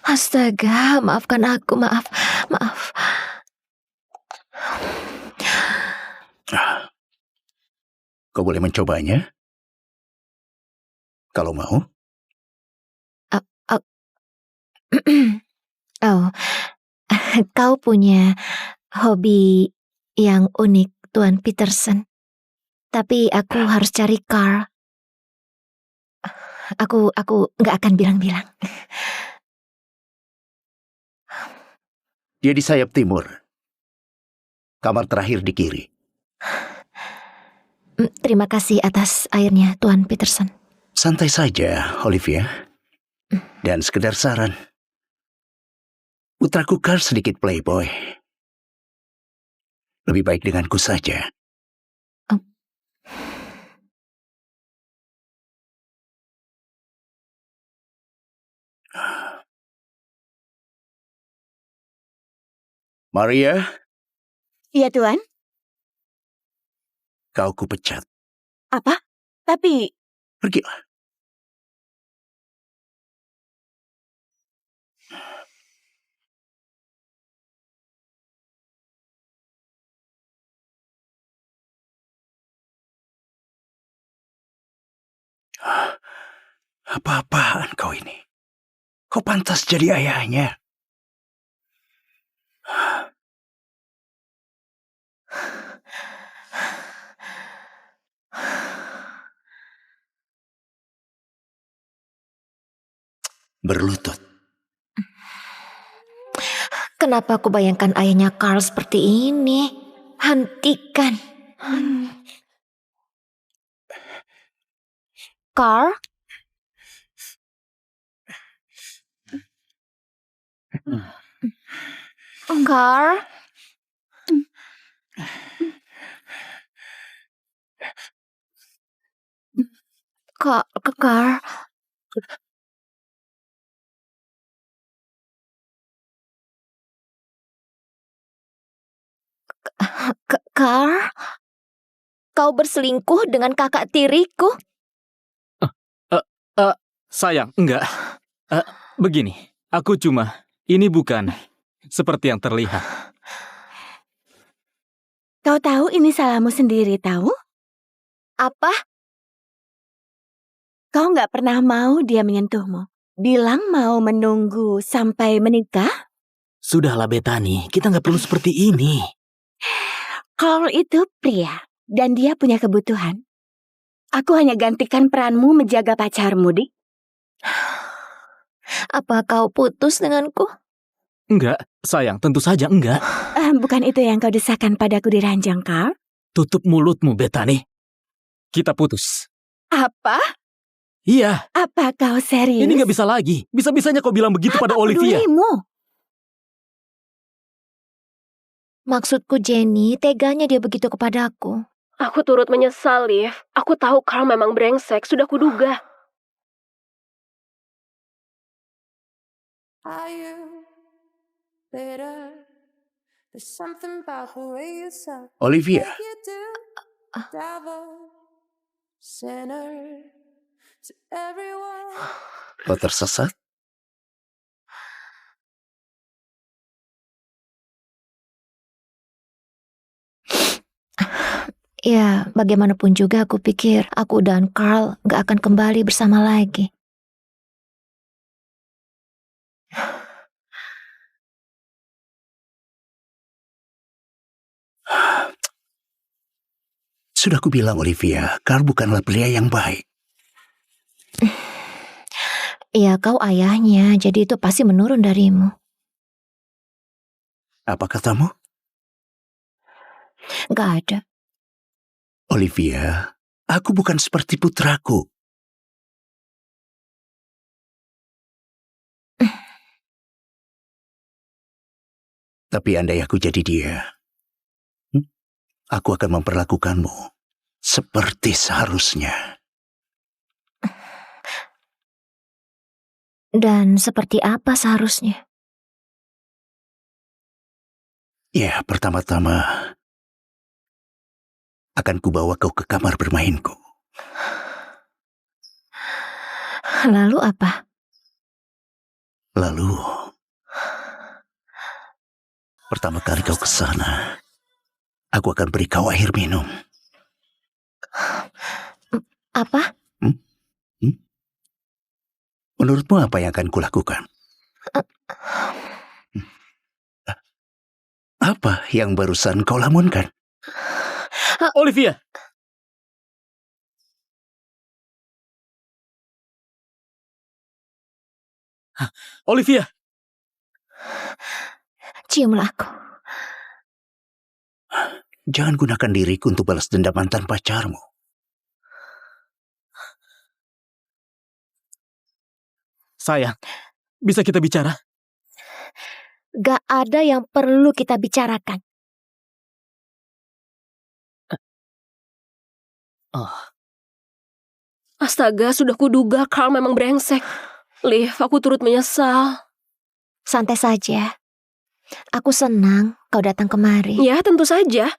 Astaga, maafkan aku, maaf. Kau boleh mencobanya? Kalau mau. Oh, kau punya hobi yang unik, Tuan Peterson. Tapi aku harus cari Carl. Aku nggak akan bilang-bilang. Dia di sayap timur. Kamar terakhir di kiri. Terima kasih atas airnya, Tuan Peterson. Santai saja, Olivia. Dan sekedar saran, putraku Carl sedikit playboy. Lebih baik denganku saja. Maria, Iya, Tuan. kau kupecat. Apa? Tapi Pergilah. Apa-apaan kau ini? Kau pantas jadi ayahnya. Berlutut. Kenapa aku bayangkan ayahnya Carl seperti ini? Hentikan. Carl? Carl? Carl? Carl? Kau berselingkuh dengan kakak tiriku? Sayang, enggak. Begini, ini bukan seperti yang terlihat. kau tahu ini salahmu sendiri, tahu? Apa? Kau nggak pernah mau dia menyentuhmu. Bilang mau menunggu sampai menikah? Sudahlah Bethany, kita nggak perlu seperti ini. Carl itu pria, dan dia punya kebutuhan. Aku hanya gantikan peranmu menjaga pacarmu, Dik. Apa kau putus denganku? Enggak, sayang, tentu saja enggak. Bukan itu yang kau desahkan padaku di ranjang, Carl? Tutup mulutmu, Bethany. Kita putus. Apa? Iya, Apa kau serius? ini nggak bisa lagi. Bisa-bisanya kau bilang begitu pada Olivia. Pedulimu? Maksudku Jenny, teganya dia begitu kepadaku. Aku turut menyesal, Liv. Aku tahu Carl memang brengsek, sudah kuduga. Are you bitter? There's something about the way you suck. Olivia, Like you do, devil, sinner, to everyone. kau tersesat? Ya, bagaimanapun juga aku pikir aku dan Carl gak akan kembali bersama lagi. Sudah kubilang Olivia, Carl bukanlah pria yang baik. Ya, kau ayahnya, jadi itu pasti menurun darimu. Apa katamu? Gak ada. Olivia, aku bukan seperti putraku. Tapi andai aku jadi dia, aku akan memperlakukanmu seperti seharusnya. Dan seperti apa seharusnya? Ya, pertama-tama akan kubawa kau ke kamar bermainku. Lalu apa? Lalu, pertama kali kau ke sana, aku akan beri kau air minum. Apa? Menurutmu apa yang akan kulakukan? Apa yang barusan kau lamunkan? Olivia! Olivia! Ciumlah aku. Jangan gunakan diriku untuk balas dendam mantan pacarmu. Sayang, bisa kita bicara? Gak ada yang perlu kita bicarakan. Astaga, sudah kuduga Carl memang brengsek. Liv, aku turut menyesal. Santai saja. Aku senang kau datang kemari. Ya, tentu saja.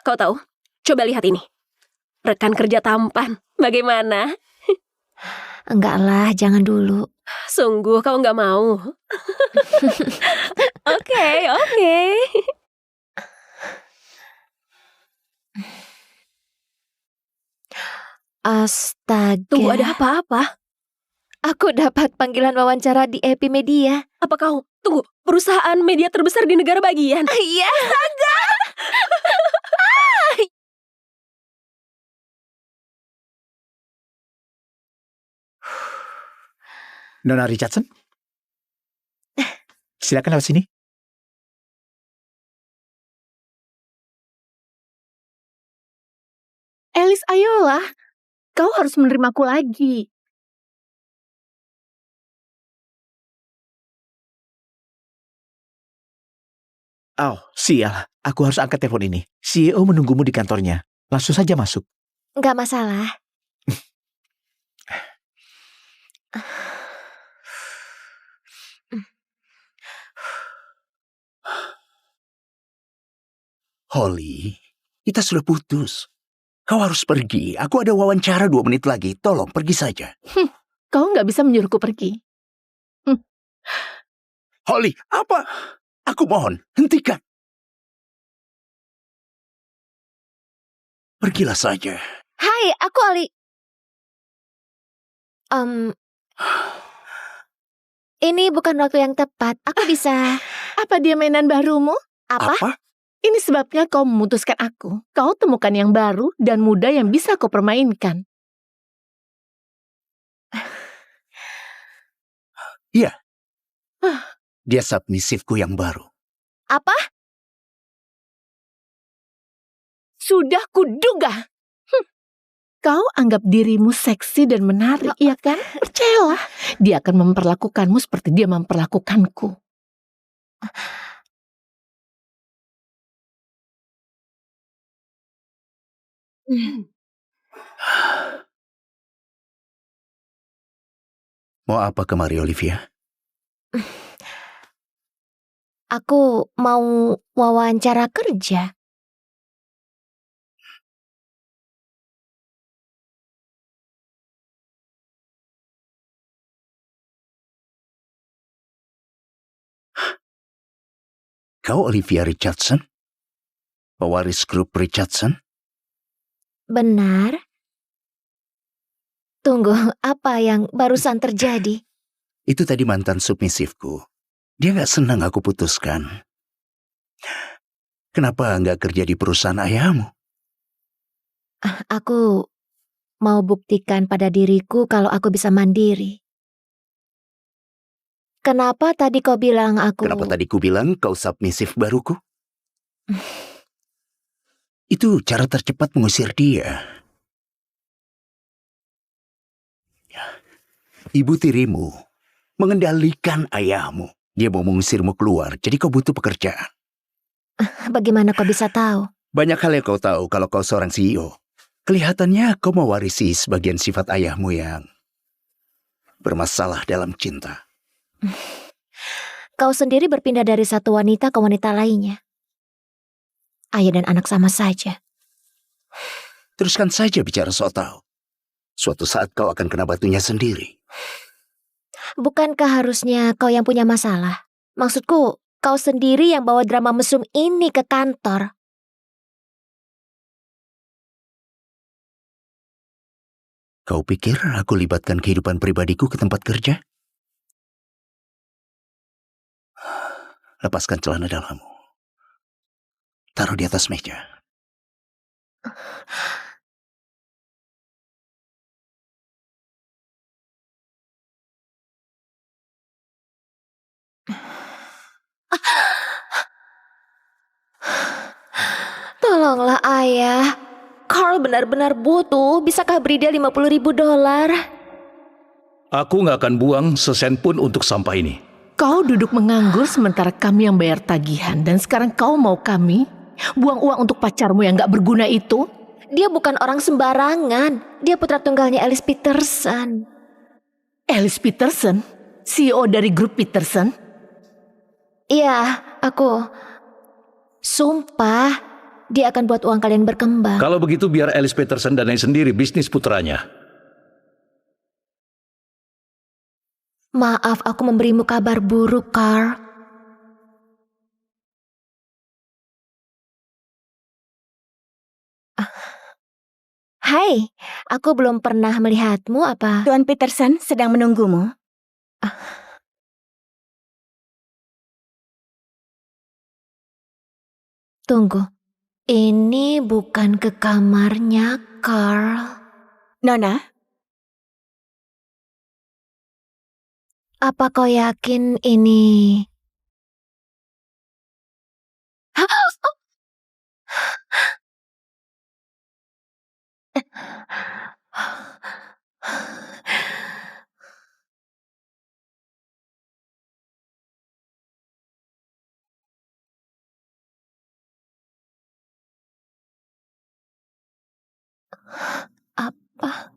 Kau tahu, coba lihat ini. Rekan kerja tampan, bagaimana? Enggak lah, jangan dulu. Sungguh kau nggak mau? Oke. Astaga. Tunggu, ada apa-apa? Aku dapat panggilan wawancara di Epimedia. Apa kau, tunggu, perusahaan media terbesar di negara bagian? Iya. Nona Richardson? Silakan lewat sini. Alice, ayolah. Kau harus menerimaku lagi. Oh, sial. Aku harus angkat telepon ini. CEO menunggumu di kantornya. Langsung saja masuk. Enggak masalah. Holly, kita sudah putus. Kau harus pergi. Aku ada wawancara 2 menit lagi. Tolong pergi saja. Kau nggak bisa menyuruhku pergi. Holly, apa? Aku mohon, hentikan. Pergilah saja. Hai, aku Ali. Ini bukan waktu yang tepat. Aku bisa... Apa dia mainan barumu? Apa? Ini sebabnya kau memutuskan aku. Kau temukan yang baru dan muda yang bisa kau permainkan. Iya. Dia submisifku yang baru. Apa? Sudah kuduga. Kau anggap dirimu seksi dan menarik, iya kan? Percayalah, dia akan memperlakukanmu seperti dia memperlakukanku. Mau apa kemari, Olivia? Aku mau wawancara kerja. Kau Olivia Richardson? Pewaris grup Richardson? Benar? Tunggu, apa yang barusan terjadi? Itu tadi mantan submisifku. Dia gak senang aku putuskan. Kenapa gak kerja di perusahaan ayahmu? Aku mau buktikan pada diriku kalau aku bisa mandiri. Kenapa tadi kau bilang aku... Kenapa tadi ku bilang kau submisif baruku? Itu cara tercepat mengusir dia. Ibu tirimu mengendalikan ayahmu. Dia mau mengusirmu keluar, jadi kau butuh pekerjaan. Bagaimana kau bisa tahu? Banyak hal yang kau tahu kalau kau seorang CEO. Kelihatannya kau mewarisi sebagian sifat ayahmu yang bermasalah dalam cinta. Kau sendiri berpindah dari satu wanita ke wanita lainnya. Ayah dan anak sama saja. Teruskan saja bicara soal tahu. Suatu saat kau akan kena batunya sendiri. Bukankah harusnya kau yang punya masalah? Maksudku, kau sendiri yang bawa drama mesum ini ke kantor. Kau pikir aku libatkan kehidupan pribadiku ke tempat kerja? Lepaskan celana dalammu. Taruh di atas meja. Tolonglah ayah. Carl benar-benar butuh. Bisakah beri dia $50.000? Aku nggak akan buang sesen pun untuk sampah ini. Kau duduk menganggur sementara kami yang bayar tagihan. Dan sekarang kau mau kami buang uang untuk pacarmu yang gak berguna itu? Dia bukan orang sembarangan. Dia putra tunggalnya Alice Peterson. Alice Peterson? CEO dari grup Peterson? Iya, aku... Sumpah, dia akan buat uang kalian berkembang. Kalau begitu biar Alice Peterson danai sendiri bisnis putranya. Maaf, aku memberimu kabar buruk, Carl. Hai, aku belum pernah melihatmu apa? Tuan Peterson sedang menunggumu. Tunggu, ini bukan ke kamarnya, Carl. Nona, Apa kau yakin ini... Apa?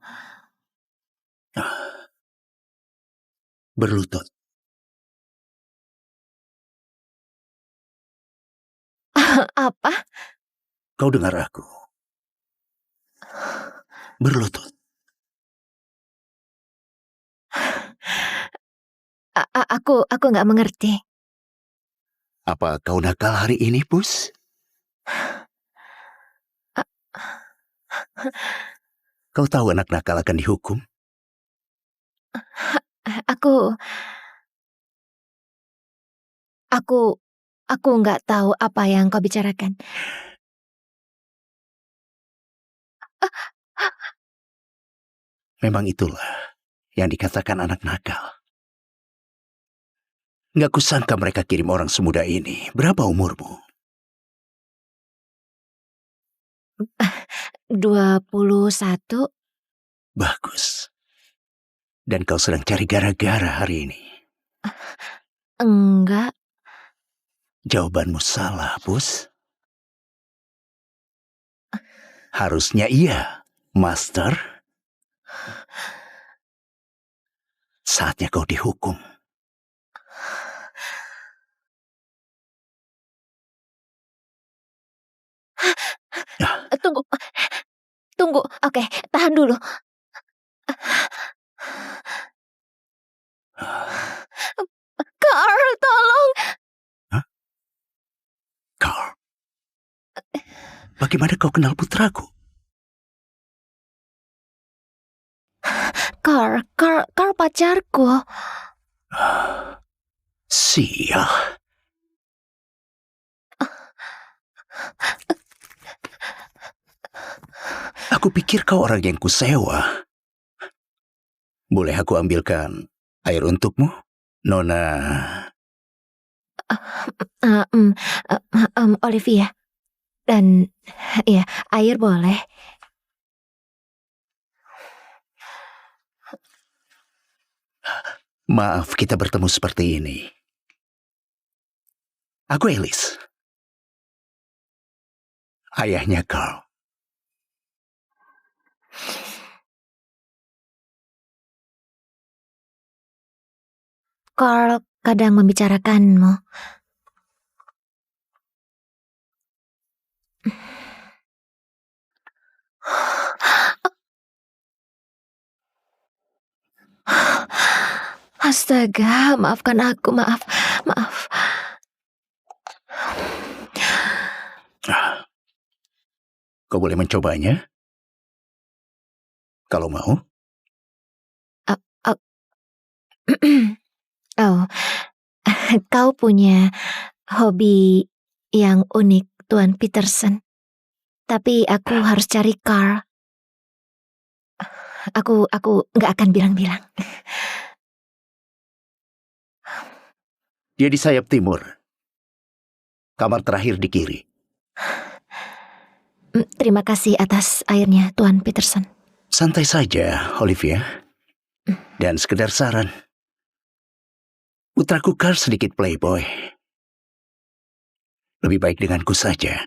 Berlutut. Apa? Kau dengar aku. Berlutut. Aku nggak mengerti. Apa kau nakal hari ini, Pus? Kau tahu anak nakal akan dihukum? Aku nggak tahu apa yang kau bicarakan. Memang itulah yang dikatakan anak nakal. Nggak kusangka mereka kirim orang semuda ini. Berapa umurmu? 21. Bagus. Dan kau sedang cari gara-gara hari ini. Enggak. Jawabanmu salah, Pus. Harusnya iya, Master. Saatnya kau dihukum. Tunggu. Oke, tahan dulu. Carl, tolong. Hah? Carl? Bagaimana kau kenal putraku? Carl pacarku. Sial. Aku pikir kau orang yang kusewa. Boleh aku ambilkan air untukmu, Nona? Olivia. Dan ya, air boleh. Maaf kita bertemu seperti ini. Aku Alice. Ayahnya Carl. Carl kadang membicarakanmu. Astaga, maafkan aku, maaf. Kau boleh mencobanya? Kalau mau. Oh, kau punya hobi yang unik, Tuan Peterson. Tapi aku harus cari Carl. Aku nggak akan bilang-bilang. Dia di sayap timur. Kamar terakhir di kiri. Terima kasih atas airnya, Tuan Peterson. Santai saja, Olivia. Dan sekedar saran, putraku Carl sedikit playboy. Lebih baik denganku saja.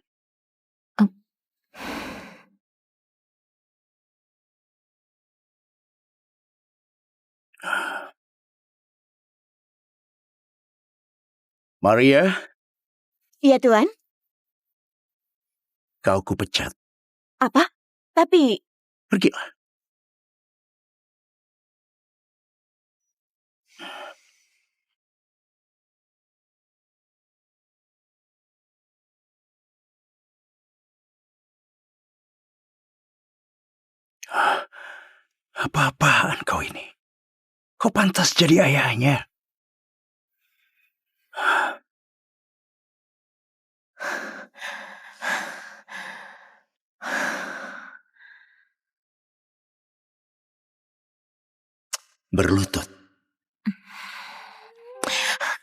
Maria, Iya, Tuan. kau kupecat. Apa? Tapi Pergilah. Apa-apaan kau ini? Kau pantas jadi ayahnya. Berlutut.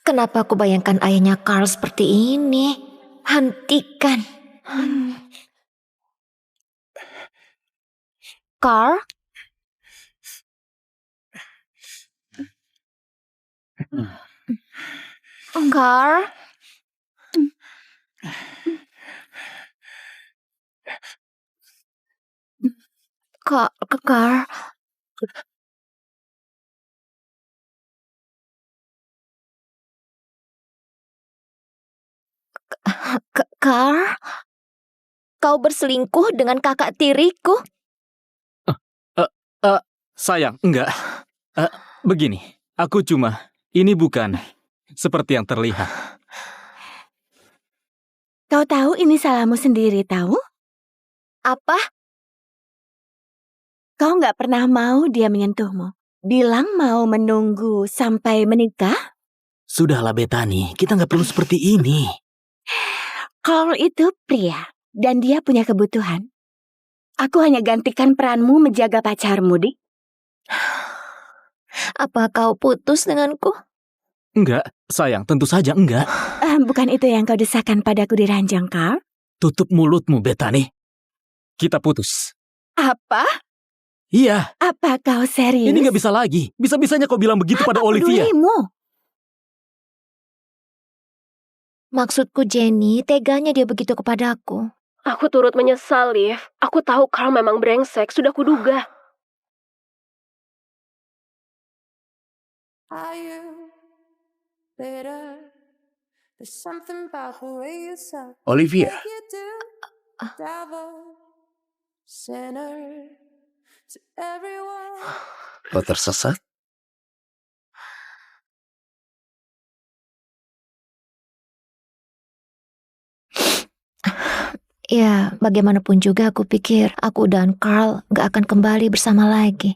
Kenapa aku bayangkan ayahnya Carl seperti ini? Hentikan. Carl? Carl? Carl? Carl? Kau berselingkuh dengan kakak tiriku? Sayang, enggak. Begini, ini bukan seperti yang terlihat. kau tahu ini salahmu sendiri, tahu? Apa? Kau nggak pernah mau dia menyentuhmu. Bilang mau menunggu sampai menikah? Sudahlah Bethany, kita nggak perlu seperti ini. Carl itu pria, dan dia punya kebutuhan. Aku hanya gantikan peranmu menjaga pacarmu, Dik. Apa kau putus denganku? Enggak, sayang, tentu saja enggak. Bukan itu yang kau desahkan padaku di ranjang, Carl? Tutup mulutmu, Bethany. Kita putus. Apa? Iya, Apa kau serius? ini nggak bisa lagi. Bisa-bisanya kau bilang begitu pada Apa Olivia. pedulimu? Maksudku Jenny, teganya dia begitu kepadaku. Aku turut menyesal, Liv. Aku tahu Carl memang brengsek, sudah kuduga. Are you bitter? There's something about the way you suck. Olivia, Like you do, devil, sinner, to everyone. kau tersesat? Ya, bagaimanapun juga aku pikir aku dan Carl gak akan kembali bersama lagi.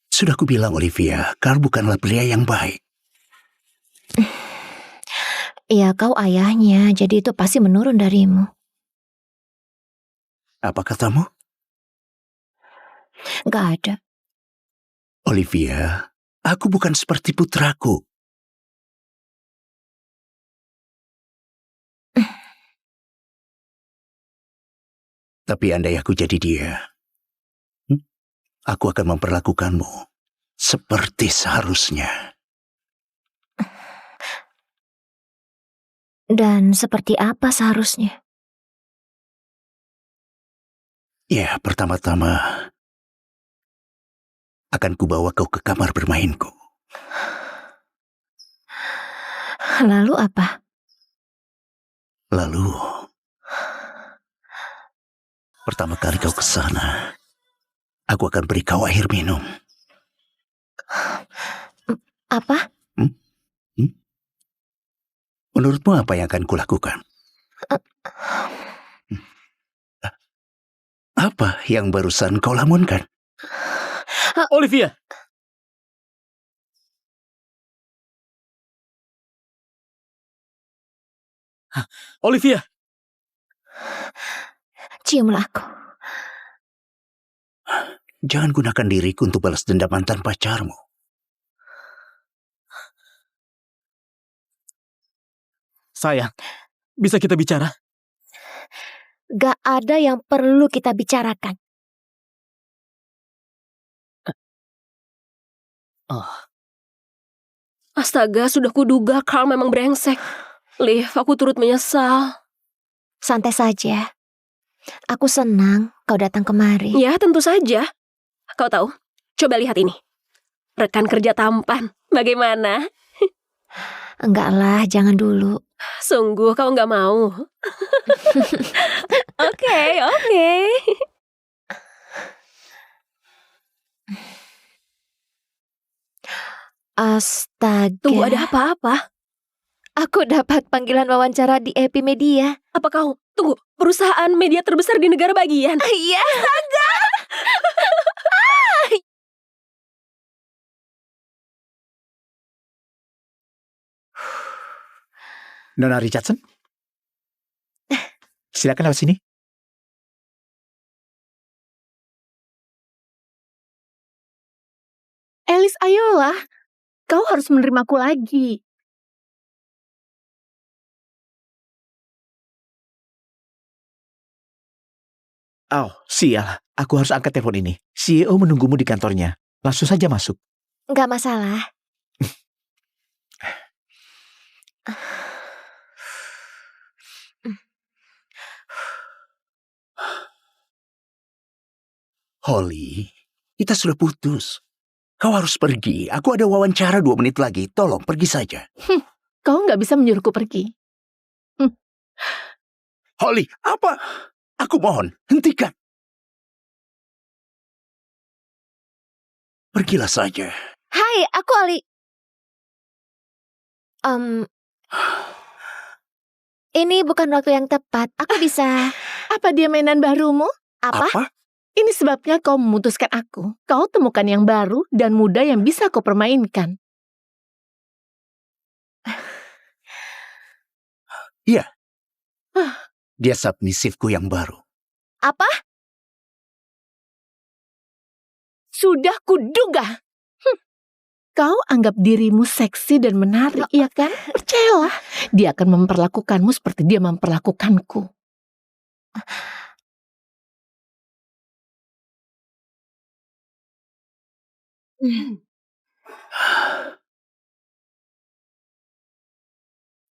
Sudah kubilang Olivia, Carl bukanlah pria yang baik. Ya, kau ayahnya, jadi itu pasti menurun darimu. Apa katamu? Gak ada. Olivia, aku bukan seperti putraku. Tapi andai aku jadi dia, aku akan memperlakukanmu seperti seharusnya. Dan seperti apa seharusnya? Ya, pertama-tama akan kubawa kau ke kamar bermainku. Lalu apa? Lalu, pertama kali kau ke sana, aku akan beri kau air minum. Apa? Menurutmu apa yang akan kulakukan? Apa yang barusan kau lamunkan? Olivia! Olivia! Ciumlah aku. Jangan gunakan diriku untuk balas dendam mantan pacarmu. Sayang, bisa kita bicara? Gak ada yang perlu kita bicarakan. Astaga, sudah kuduga Carl memang brengsek. Liv, aku turut menyesal. Santai saja. Aku senang kau datang kemari. Ya, tentu saja. Kau tahu, coba lihat ini. Rekan kerja tampan, bagaimana? Enggak lah, jangan dulu. Sungguh kau nggak mau? Oke. Astaga. Tunggu, ada apa-apa? Aku dapat panggilan wawancara di Epimedia. Apa kau, tunggu, perusahaan media terbesar di negara bagian? Iya. Nona Richardson? Silakan lewat sini. Alice, ayolah. Kau harus menerimaku lagi. Oh, sial. Aku harus angkat telepon ini. CEO menunggumu di kantornya. Langsung saja masuk. Enggak masalah. Holly, kita sudah putus. Kau harus pergi. Aku ada wawancara 2 menit lagi. Tolong pergi saja. Kau nggak bisa menyuruhku pergi. Holly, apa? Aku mohon, hentikan. Pergilah saja. Hai, aku Ali. Ini bukan waktu yang tepat. Aku bisa... Apa dia mainan barumu? Apa? Ini sebabnya kau memutuskan aku. Kau temukan yang baru dan muda yang bisa kau permainkan. Iya. Dia submisifku yang baru. Apa? Sudah kuduga. Kau anggap dirimu seksi dan menarik, iya kan? Percayalah, dia akan memperlakukanmu seperti dia memperlakukanku.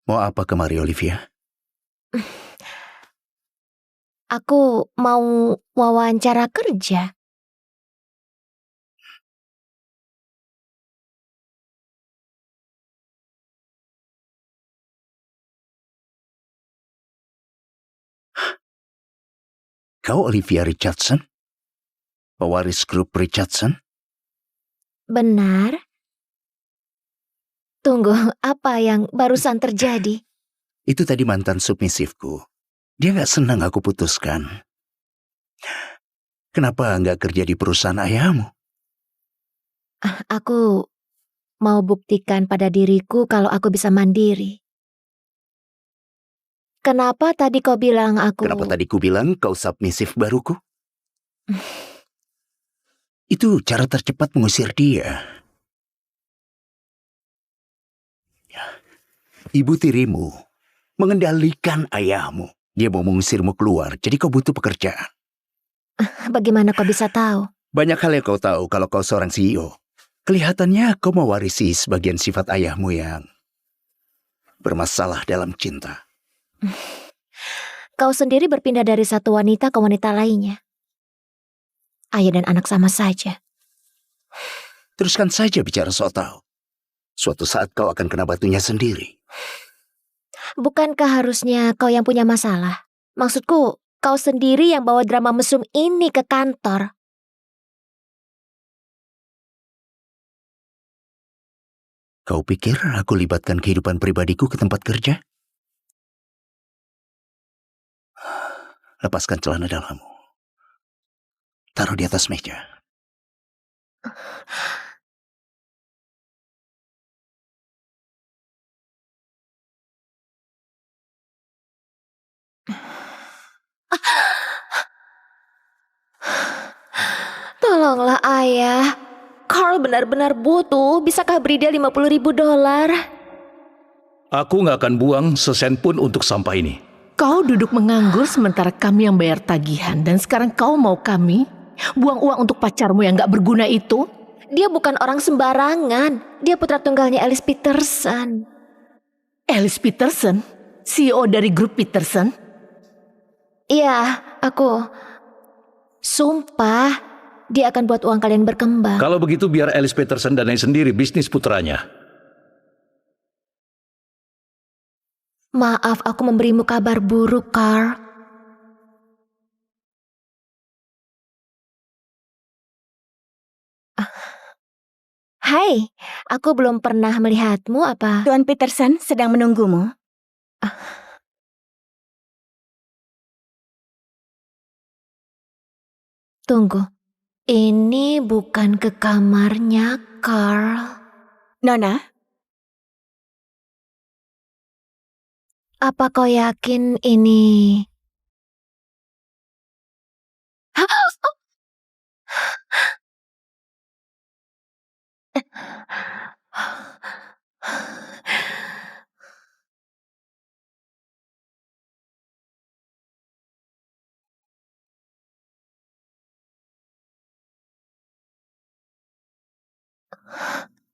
Mau apa kemari, Olivia? Aku mau wawancara kerja. Kau Olivia Richardson? Pewaris grup Richardson? Benar? Tunggu, apa yang barusan terjadi? Itu tadi mantan submisifku. Dia gak senang aku putuskan. Kenapa gak kerja di perusahaan ayahmu? Aku mau buktikan pada diriku kalau aku bisa mandiri. Kenapa tadi kau bilang aku... Kenapa tadi ku bilang kau submisif baruku? Itu cara tercepat mengusir dia. Ibu tirimu mengendalikan ayahmu. Dia mau mengusirmu keluar, jadi kau butuh pekerjaan. Bagaimana kau bisa tahu? Banyak hal yang kau tahu kalau kau seorang CEO. Kelihatannya kau mewarisi sebagian sifat ayahmu yang bermasalah dalam cinta. Kau sendiri berpindah dari satu wanita ke wanita lainnya. Ayah dan anak sama saja. Teruskan saja bicara soal tahu. Suatu saat kau akan kena batunya sendiri. Bukankah harusnya kau yang punya masalah? Maksudku, kau sendiri yang bawa drama mesum ini ke kantor. Kau pikir aku libatkan kehidupan pribadiku ke tempat kerja? Lepaskan celana dalammu. Taruh di atas meja. Tolonglah ayah. Carl benar-benar butuh. Bisakah beri dia $50.000? Aku nggak akan buang sesen pun untuk sampah ini. Kau duduk menganggur sementara kami yang bayar tagihan. Dan sekarang kau mau kami buang uang untuk pacarmu yang gak berguna itu? Dia bukan orang sembarangan. Dia putra tunggalnya Alice Peterson. Alice Peterson? CEO dari grup Peterson? Iya, aku... Sumpah, dia akan buat uang kalian berkembang. Kalau begitu biar Alice Peterson danai sendiri bisnis putranya. Maaf, aku memberimu kabar buruk, Carl. Hai, aku belum pernah melihatmu apa? Tuan Peterson sedang menunggumu. Tunggu, ini bukan ke kamarnya, Carl. Nona, Apa kau yakin ini...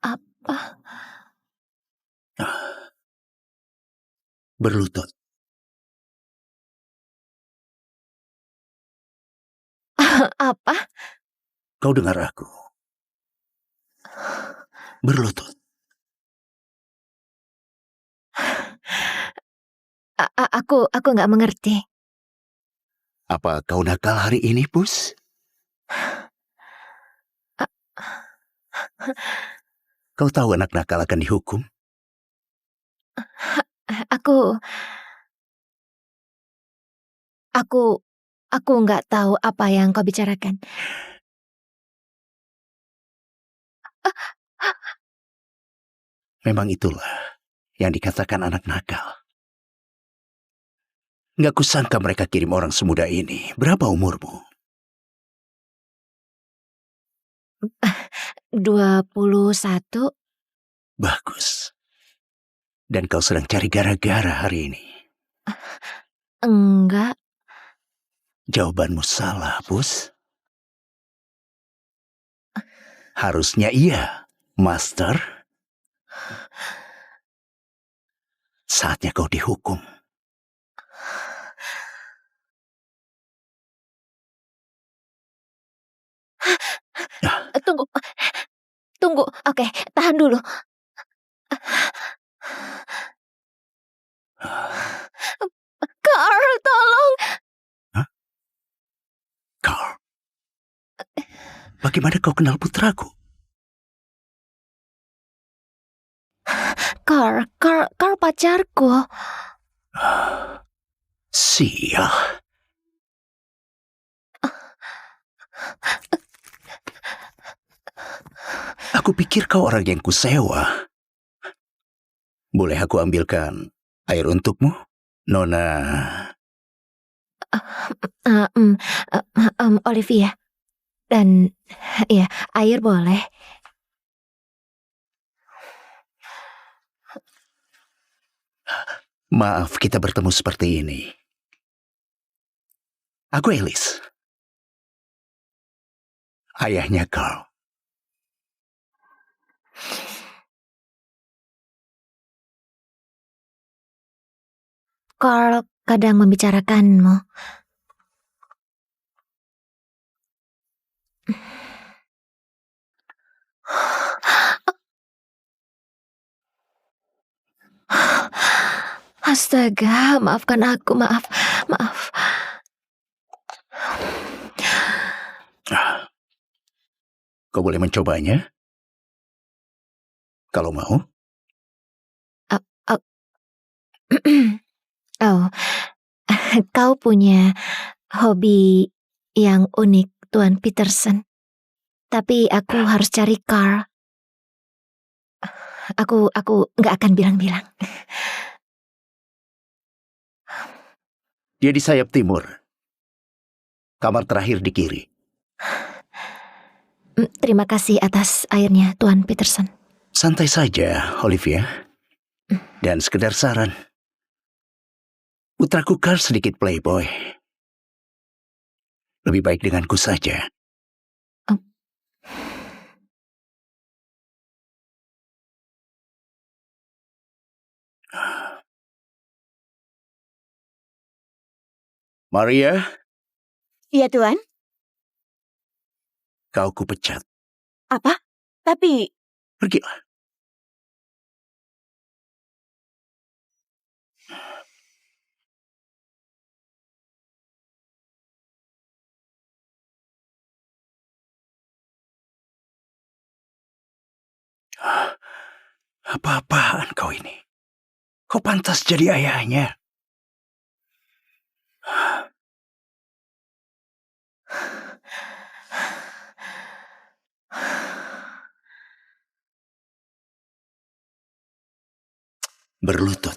Apa? Berlutut. Apa? Kau dengar aku. Berlutut. Aku nggak mengerti. Apa kau nakal hari ini, Pus? Kau tahu anak nakal akan dihukum? Aku nggak tahu apa yang kau bicarakan. Memang itulah yang dikatakan anak nakal. Nggak kusangka mereka kirim orang semuda ini. Berapa umurmu? 21. Bagus. Dan kau sedang cari gara-gara hari ini. Enggak. Jawabanmu salah, Pus. Harusnya iya, Master. Saatnya kau dihukum. Tunggu. Oke, tahan dulu. Carl, tolong. Hah? Carl? Bagaimana kau kenal putraku? Carl pacarku. Sial. Aku pikir kau orang yang kusewa. Boleh aku ambilkan air untukmu, Nona? Olivia. Dan ya, air boleh. Maaf kita bertemu seperti ini. Aku Alice. Ayahnya Carl. Carl kadang membicarakanmu. Astaga, maafkan aku, maaf. Kau boleh mencobanya? Kalau mau. Oh, kau punya hobi yang unik, Tuan Peterson. Tapi aku harus cari Carl. Aku nggak akan bilang-bilang. Dia di sayap timur. Kamar terakhir di kiri. Terima kasih atas airnya, Tuan Peterson. Santai saja, Olivia. Dan sekedar saran, putraku Carl sedikit playboy. Lebih baik denganku saja. Maria, Iya, Tuan. kau kupecat. Apa? Tapi Pergilah. Apa-apaan kau ini? Kau pantas jadi ayahnya. Berlutut.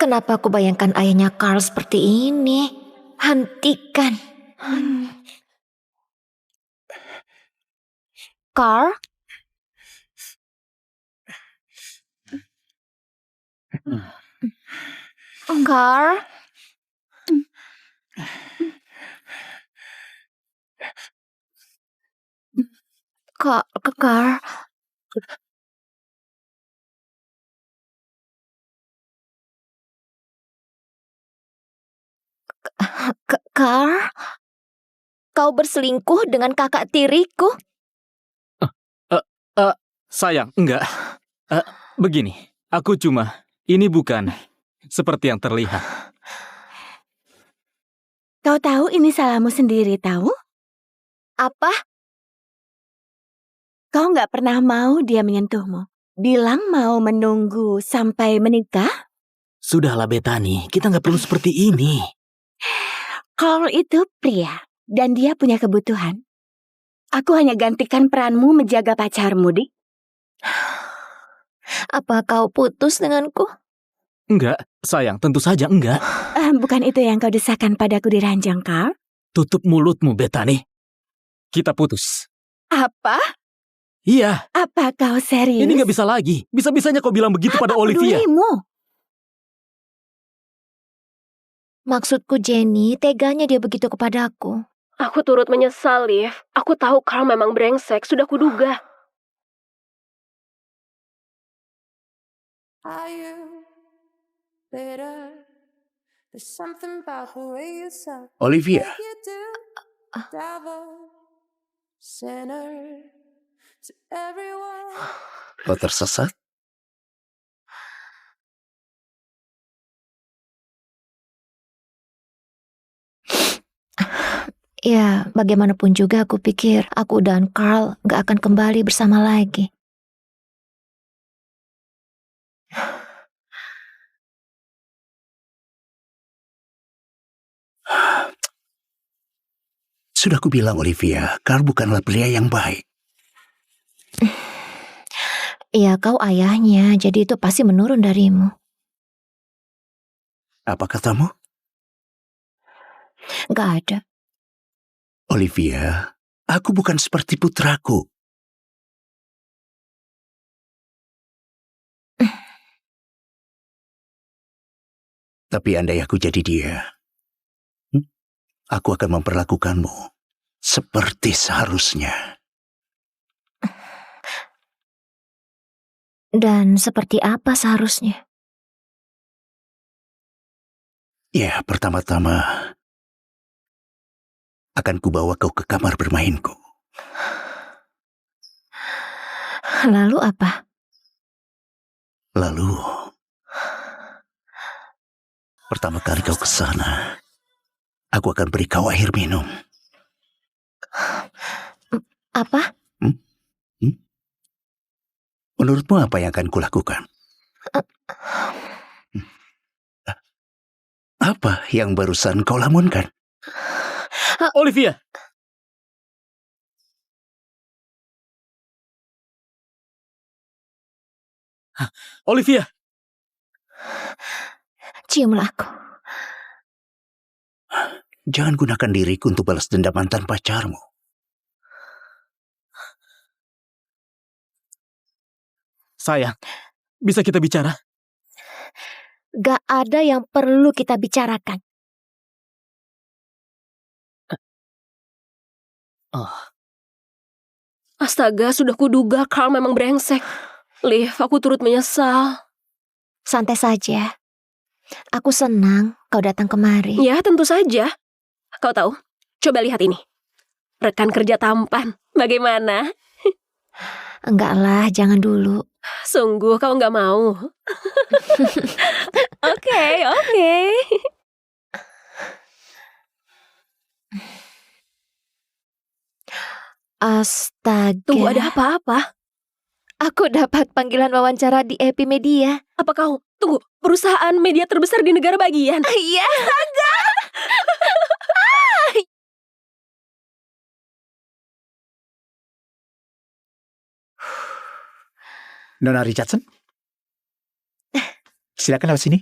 Kenapa aku bayangkan ayahnya Carl seperti ini? Hentikan. Carl? Carl? Carl? Carl? Kau berselingkuh dengan kakak tiriku? Sayang, enggak. Begini, ini bukan seperti yang terlihat. kau tahu ini salahmu sendiri, tahu? Apa? Kau nggak pernah mau dia menyentuhmu. Bilang mau menunggu sampai menikah? Sudahlah Bethany, kita nggak perlu seperti ini. Carl itu pria, dan dia punya kebutuhan. Aku hanya gantikan peranmu menjaga pacarmu, Dik. Apa kau putus denganku? Enggak, sayang, tentu saja enggak. Bukan itu yang kau desahkan padaku di ranjang, Carl? Tutup mulutmu, Bethany. Kita putus. Apa? Iya, Apa kau serius? ini nggak bisa lagi. Bisa-bisanya kau bilang begitu pada Olivia. Pedulimu? Maksudku Jenny, teganya dia begitu kepadaku. Aku turut menyesal, Liv. Aku tahu Carl memang brengsek, sudah kuduga. Are you bitter? There's something about the way you suck. Olivia, You do, devil, sinner, to everyone. kau tersesat? Ya, bagaimanapun juga aku pikir aku dan Carl gak akan kembali bersama lagi. Sudah kubilang Olivia, Carl bukanlah pria yang baik. Ya, kau ayahnya, jadi itu pasti menurun darimu. Apa katamu? Gak ada. Olivia, aku bukan seperti putraku. Tapi andai aku jadi dia, aku akan memperlakukanmu seperti seharusnya. Dan seperti apa seharusnya? Ya, pertama-tama akan kubawa kau ke kamar bermainku. Lalu apa? Lalu, pertama kali kau ke sana, aku akan beri kau air minum. Apa? Menurutmu apa yang akan kulakukan? Apa yang barusan kau lamunkan? Olivia! Olivia! Ciumlah aku. Jangan gunakan diriku untuk balas dendam mantan pacarmu. Sayang, bisa kita bicara? Gak ada yang perlu kita bicarakan. Astaga, sudah kuduga Carl memang brengsek. Liv, aku turut menyesal. Santai saja. Aku senang kau datang kemari. Ya, tentu saja. Kau tahu, coba lihat ini. Rekan kerja tampan, bagaimana? Enggak lah, jangan dulu. Sungguh kau nggak mau? Oke. Astaga. Tunggu, ada apa-apa? Aku dapat panggilan wawancara di Epimedia. Apa kau, tunggu, perusahaan media terbesar di negara bagian? Iya. Nona Richardson? Silakan lewat sini.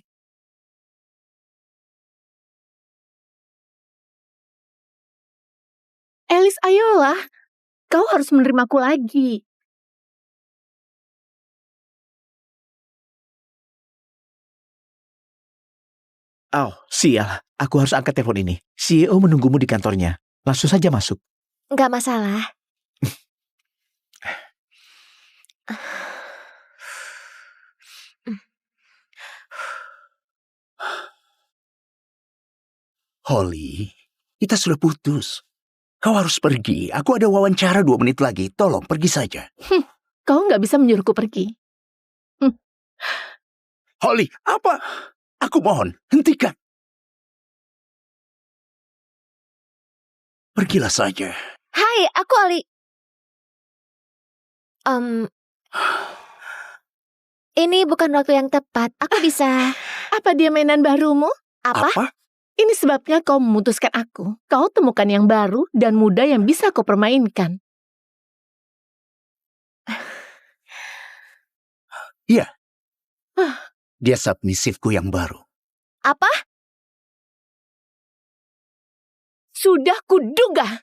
Alice, ayolah. Kau harus menerimaku lagi. Oh, sial. Aku harus angkat telepon ini. CEO menunggumu di kantornya. Langsung saja masuk. Enggak masalah. Holly, kita sudah putus. Kau harus pergi. Aku ada wawancara 2 menit lagi. Tolong pergi saja. Kau nggak bisa menyuruhku pergi. Holly, apa? Aku mohon, hentikan. Pergilah saja. Hai, aku Ali. Ini bukan waktu yang tepat. Aku bisa... Apa dia mainan barumu? Apa? Ini sebabnya kau memutuskan aku. Kau temukan yang baru dan muda yang bisa kau permainkan. Iya. Dia submisifku yang baru. Apa? Sudah kuduga.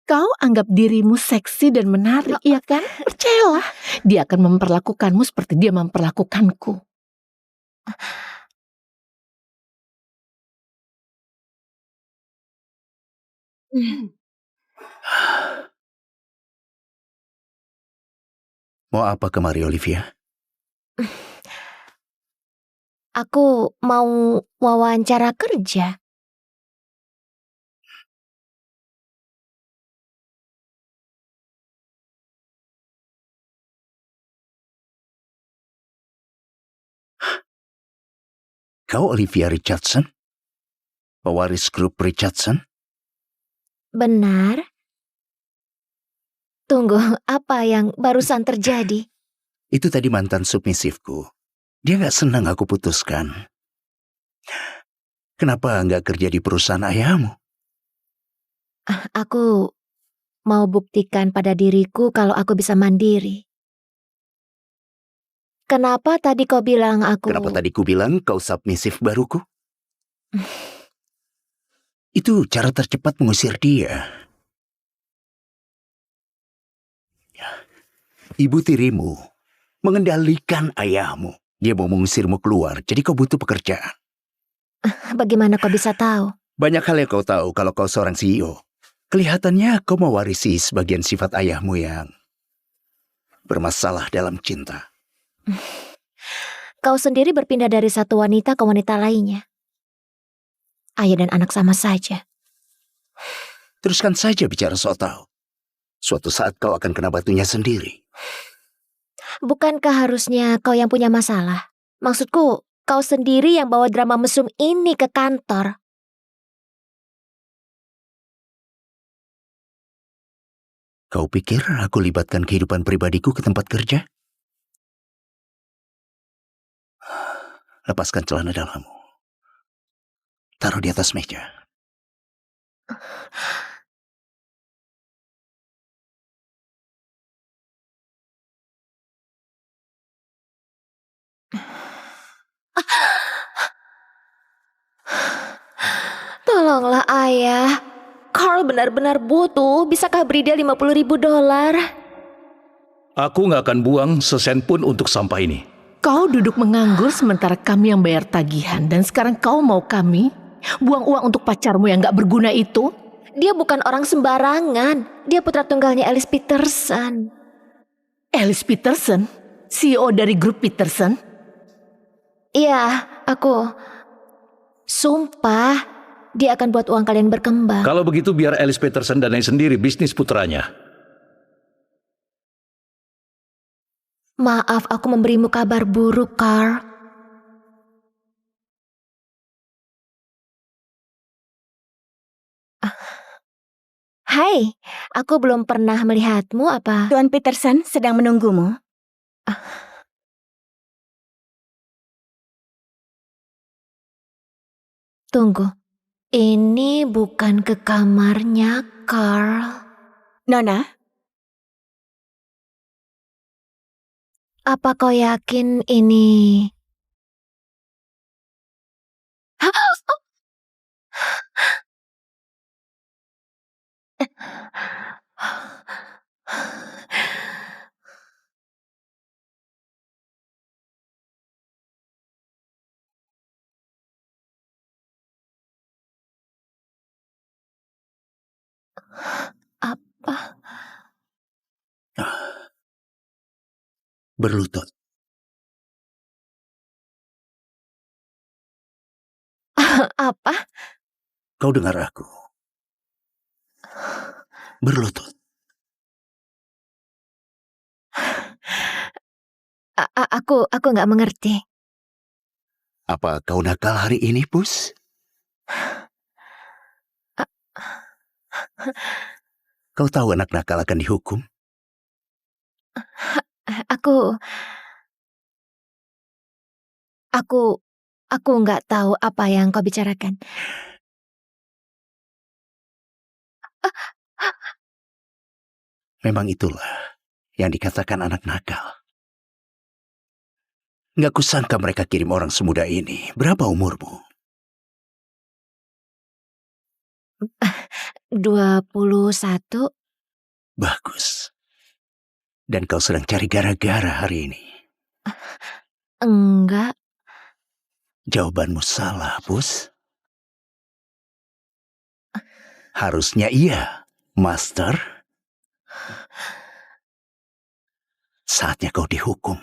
Kau anggap dirimu seksi dan menarik, iya kan? Percayalah, dia akan memperlakukanmu seperti dia memperlakukanku. Mau apa kemari, Olivia? Aku mau wawancara kerja. Kau Olivia Richardson? Pewaris grup Richardson? Benar? Tunggu, apa yang barusan terjadi? Itu tadi mantan submisifku. Dia gak senang aku putuskan. Kenapa gak kerja di perusahaan ayahmu? Aku mau buktikan pada diriku kalau aku bisa mandiri. Kenapa tadi kau bilang aku... Kenapa tadi ku bilang kau submisif baruku? Itu cara tercepat mengusir dia. Ibu tirimu mengendalikan ayahmu. Dia mau mengusirmu keluar, jadi kau butuh pekerjaan. Bagaimana kau bisa tahu? Banyak hal yang kau tahu kalau kau seorang CEO. Kelihatannya kau mewarisi sebagian sifat ayahmu yang bermasalah dalam cinta. Kau sendiri berpindah dari satu wanita ke wanita lainnya. Ayah dan anak sama saja. Teruskan saja bicara soal tahu. Suatu saat kau akan kena batunya sendiri. Bukankah harusnya kau yang punya masalah? Maksudku, kau sendiri yang bawa drama mesum ini ke kantor. Kau pikir aku libatkan kehidupan pribadiku ke tempat kerja? Lepaskan celana dalammu. Taruh di atas meja. Tolonglah ayah. Carl benar-benar butuh. Bisakah beri dia $50.000? Aku nggak akan buang sesen pun untuk sampah ini. Kau duduk menganggur sementara kami yang bayar tagihan. Dan sekarang kau mau kami buang uang untuk pacarmu yang gak berguna itu? Dia bukan orang sembarangan. Dia putra tunggalnya Alice Peterson. Alice Peterson? CEO dari grup Peterson? Iya, aku... Sumpah, dia akan buat uang kalian berkembang. Kalau begitu biar Alice Peterson danai sendiri bisnis putranya. Maaf, aku memberimu kabar buruk, Carl. Hai, aku belum pernah melihatmu apa? Tuan Peterson sedang menunggumu. Tunggu, ini bukan ke kamarnya, Carl. Nona, Apa kau yakin ini... Apa? Berlutut. Apa? Kau dengar aku. Berlutut. Aku nggak mengerti. Apa kau nakal hari ini, Pus? Kau tahu anak nakal akan dihukum? Aku nggak tahu apa yang kau bicarakan. Memang itulah yang dikatakan anak nakal. Nggak kusangka mereka kirim orang semuda ini. Berapa umurmu? 21. Bagus. Dan kau sedang cari gara-gara hari ini. Enggak. Jawabanmu salah, Pus. Harusnya iya, Master. Saatnya kau dihukum.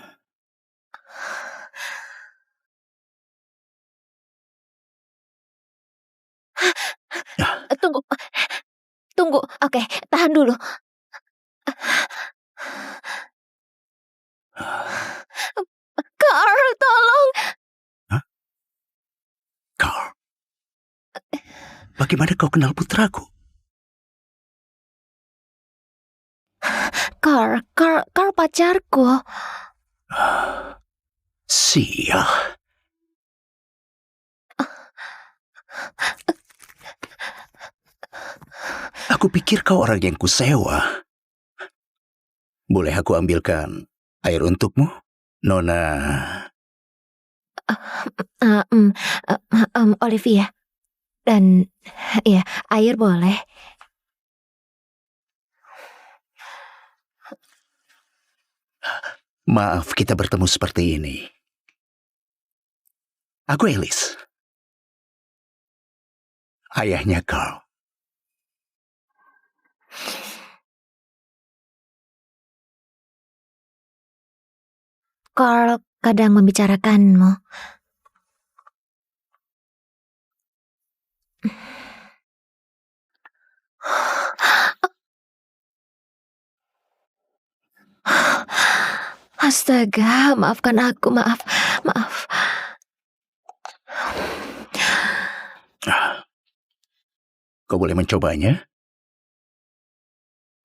Tunggu. Oke, tahan dulu. Carl, tolong. Carl, bagaimana kau kenal putraku? Carl pacarku. Sial. Aku pikir kau orang yang kusewa. Boleh aku ambilkan air untukmu, Nona? Olivia. Dan ya, air boleh. Maaf kita bertemu seperti ini. Aku Alice. Ayahnya Carl. Carl kadang membicarakanmu. Astaga, maafkan aku, maaf. Kau boleh mencobanya?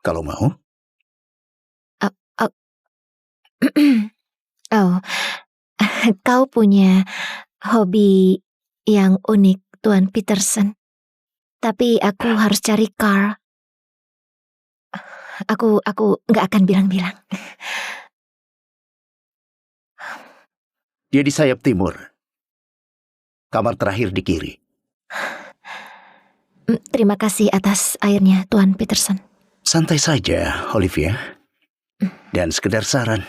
Kalau mau. Oh, kau punya hobi yang unik, Tuan Peterson. Tapi aku harus cari Carl. Aku nggak akan bilang-bilang. Dia di sayap timur. Kamar terakhir di kiri. Terima kasih atas airnya, Tuan Peterson. Santai saja, Olivia. Dan sekedar saran,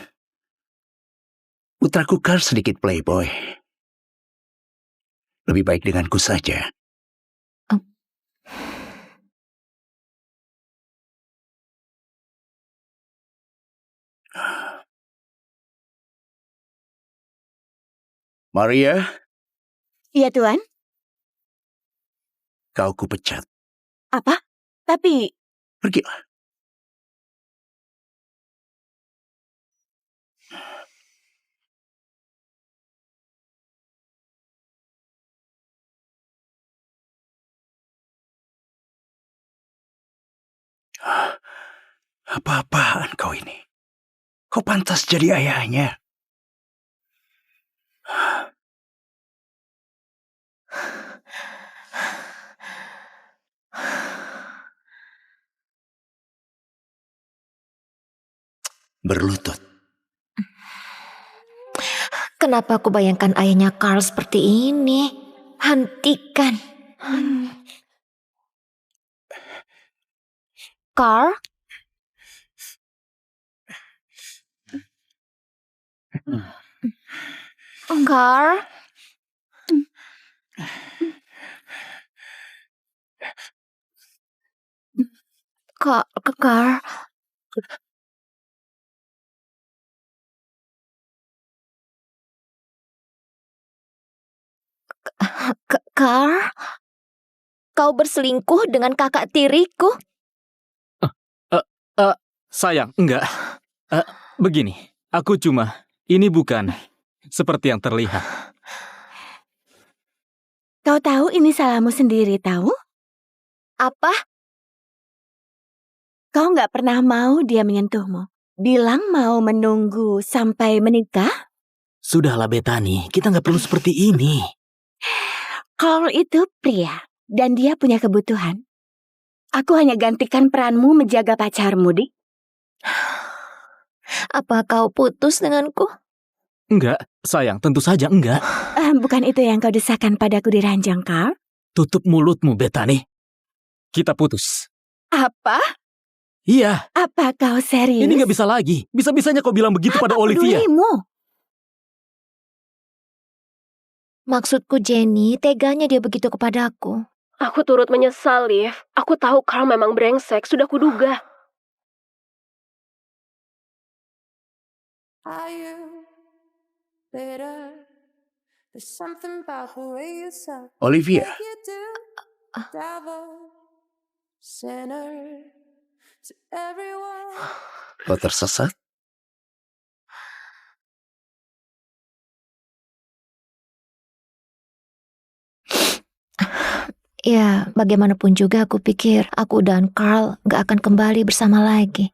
putraku Carl sedikit playboy. Lebih baik denganku saja. Maria, Iya, Tuan. kau kupecat. Apa? Tapi Pergilah. Apa-apaan kau ini? Kau pantas jadi ayahnya. Berlutut. Kenapa aku bayangkan ayahnya Carl seperti ini? Hentikan. Carl? Carl? Carl? Carl? Kau berselingkuh dengan kakak tiriku? Sayang, enggak. Begini, ini bukan seperti yang terlihat. kau tahu ini salahmu sendiri, tahu? Apa? Kau nggak pernah mau dia menyentuhmu. Bilang mau menunggu sampai menikah? Sudahlah Bethany, kita nggak perlu seperti ini. Carl itu pria, dan dia punya kebutuhan. Aku hanya gantikan peranmu menjaga pacarmu, Dik. Apa kau putus denganku? Enggak, sayang, tentu saja enggak. Bukan itu yang kau desahkan padaku di ranjang, Carl? Tutup mulutmu, Bethany. Kita putus. Apa? Iya, Apa kau serius? ini nggak bisa lagi. Bisa-bisanya kau bilang begitu pada Olivia. Pedulimu? Maksudku Jenny, teganya dia begitu kepadaku. Aku turut menyesal, Liv. Aku tahu Carl memang brengsek, sudah kuduga. Are you bitter? There's something about the way you suck. Olivia, Like you do, devil, sinner, to everyone. kau tersesat? Ya, bagaimanapun juga aku pikir aku dan Carl gak akan kembali bersama lagi.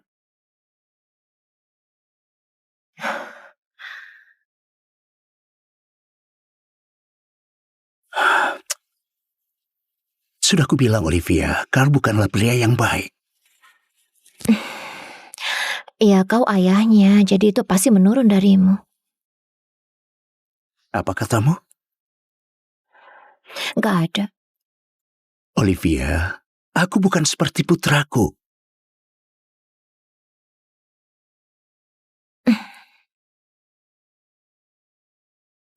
Sudah kubilang Olivia, Carl bukanlah pria yang baik. Ya, kau ayahnya, jadi itu pasti menurun darimu. Apa katamu? Gak ada. Olivia, aku bukan seperti putraku.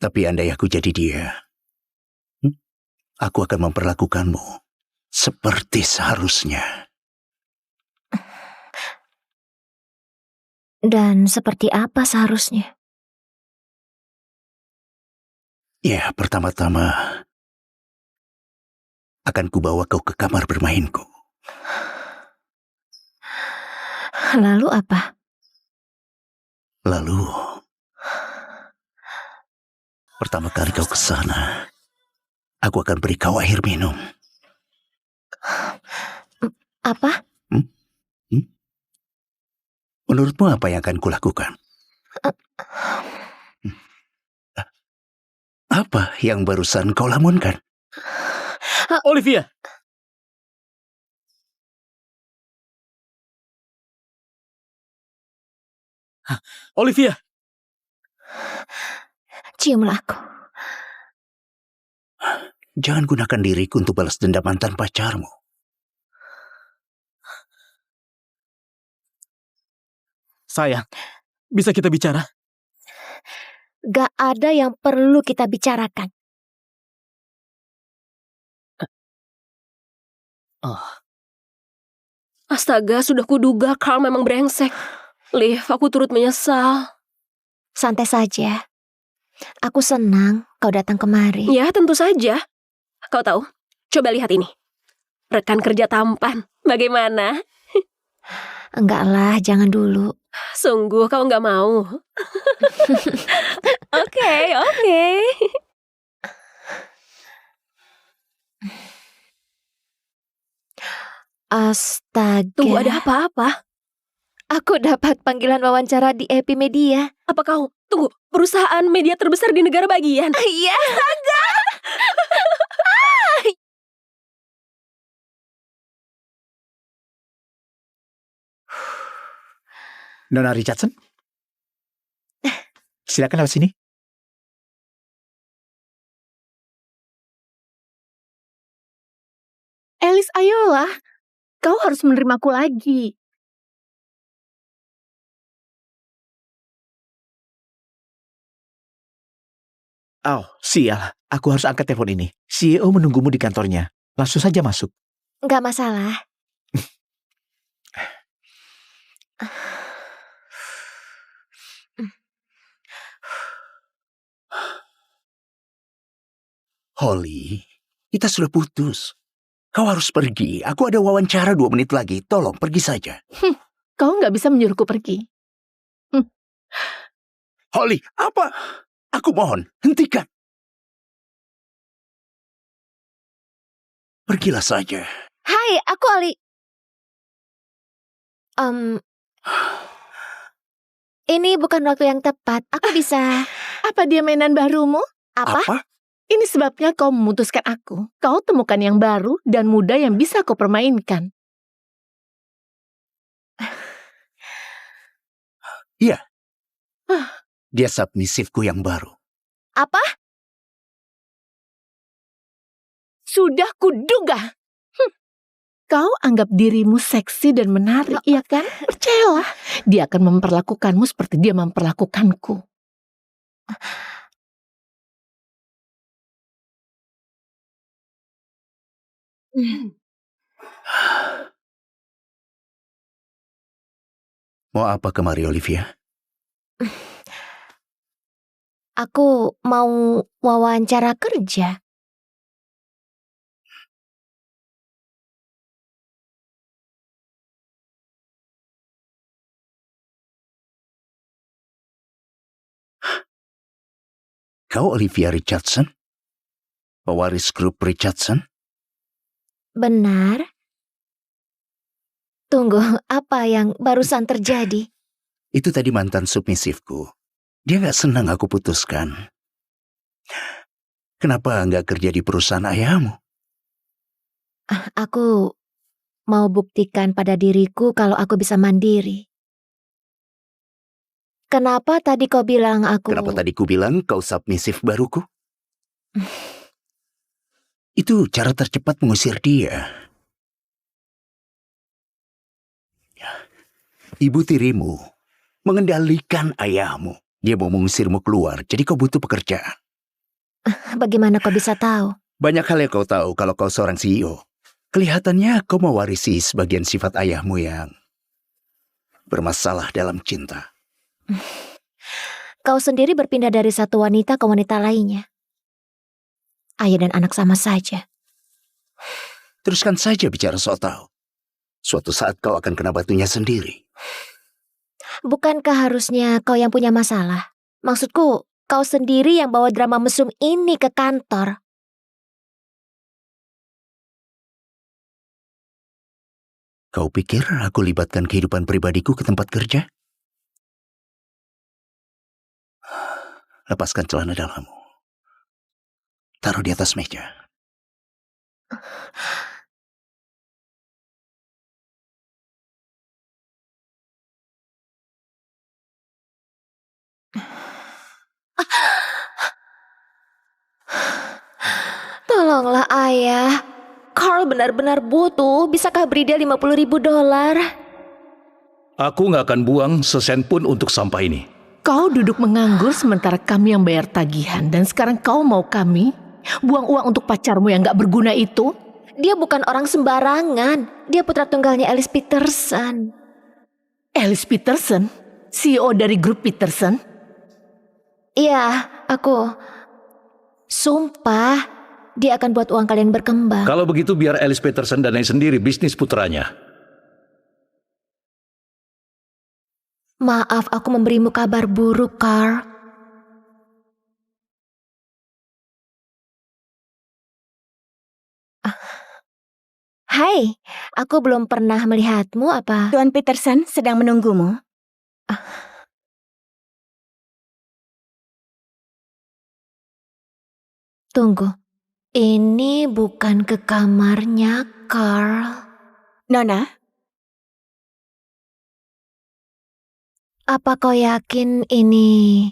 Tapi andai aku jadi dia, aku akan memperlakukanmu seperti seharusnya. Dan seperti apa seharusnya? Ya, pertama-tama akan kubawa kau ke kamar bermainku. Lalu apa? Lalu, pertama kali kau ke sana, aku akan beri kau air minum. Apa? Menurutmu apa yang akan kulakukan? Apa yang barusan kau lamunkan? Olivia! Olivia! Ciumlah aku. Jangan gunakan diriku untuk balas dendam mantan pacarmu. Sayang, bisa kita bicara? Gak ada yang perlu kita bicarakan. Astaga, sudah kuduga Carl memang brengsek. Liv, aku turut menyesal. Santai saja. Aku senang kau datang kemari. Ya, tentu saja. Kau tahu, coba lihat ini. Rekan kerja tampan, bagaimana? Enggak lah, jangan dulu. Sungguh kau nggak mau? Oke. Astaga. Tunggu, ada apa-apa? Aku dapat panggilan wawancara di Epimedia. Apa kau, tunggu, perusahaan media terbesar di negara bagian? Iya. Nona Richardson? Silakan lewat sini. Alice, ayolah. Kau harus menerimaku lagi. Oh, sial. Aku harus angkat telepon ini. CEO menunggumu di kantornya. Langsung saja masuk. Enggak masalah. Holly, kita sudah putus. Kau harus pergi. Aku ada wawancara 2 menit lagi. Tolong pergi saja. Kau nggak bisa menyuruhku pergi. Holly, apa? Aku mohon, hentikan. Pergilah saja. Hai, aku Ali. Ini bukan waktu yang tepat. Aku bisa... Apa dia mainan barumu? Apa? Ini sebabnya kau memutuskan aku. Kau temukan yang baru dan muda yang bisa kau permainkan. Iya. Dia submisifku yang baru. Apa? Sudah kuduga. Kau anggap dirimu seksi dan menarik, iya kan? Percayalah, dia akan memperlakukanmu seperti dia memperlakukanku. Mau apa kemari, Olivia? Aku mau wawancara kerja. Kau Olivia Richardson? Pewaris grup Richardson? Benar? Tunggu, apa yang barusan terjadi? Itu tadi mantan submisifku. Dia gak senang aku putuskan. Kenapa gak kerja di perusahaan ayahmu? Aku mau buktikan pada diriku kalau aku bisa mandiri. Kenapa tadi kau bilang aku... Kenapa tadi ku bilang kau submisif baruku? Itu cara tercepat mengusir dia. Ibu tirimu mengendalikan ayahmu. Dia mau mengusirmu keluar, jadi kau butuh pekerjaan. Bagaimana kau bisa tahu? Banyak hal yang kau tahu kalau kau seorang CEO. Kelihatannya kau mewarisi sebagian sifat ayahmu yang bermasalah dalam cinta. Kau sendiri berpindah dari satu wanita ke wanita lainnya. Ayah dan anak sama saja. Teruskan saja bicara soal tahu. Suatu saat kau akan kena batunya sendiri. Bukankah harusnya kau yang punya masalah? Maksudku, kau sendiri yang bawa drama mesum ini ke kantor. Kau pikir aku libatkan kehidupan pribadiku ke tempat kerja? Lepaskan celana dalammu. Taruh di atas meja. Tolonglah ayah. Carl benar-benar butuh. Bisakah beri dia $50.000? Aku nggak akan buang sesen pun untuk sampah ini. Kau duduk menganggur sementara kami yang bayar tagihan. Dan sekarang kau mau kami buang uang untuk pacarmu yang gak berguna itu? Dia bukan orang sembarangan. Dia putra tunggalnya Alice Peterson. Alice Peterson? CEO dari grup Peterson? Iya, aku. Sumpah, dia akan buat uang kalian berkembang. Kalau begitu biar Alice Peterson danai sendiri bisnis putranya. Maaf, aku memberimu kabar buruk, Carl. Hai, aku belum pernah melihatmu apa? Tuan Peterson sedang menunggumu. Tunggu, ini bukan ke kamarnya, Carl. Nona, Apa kau yakin ini?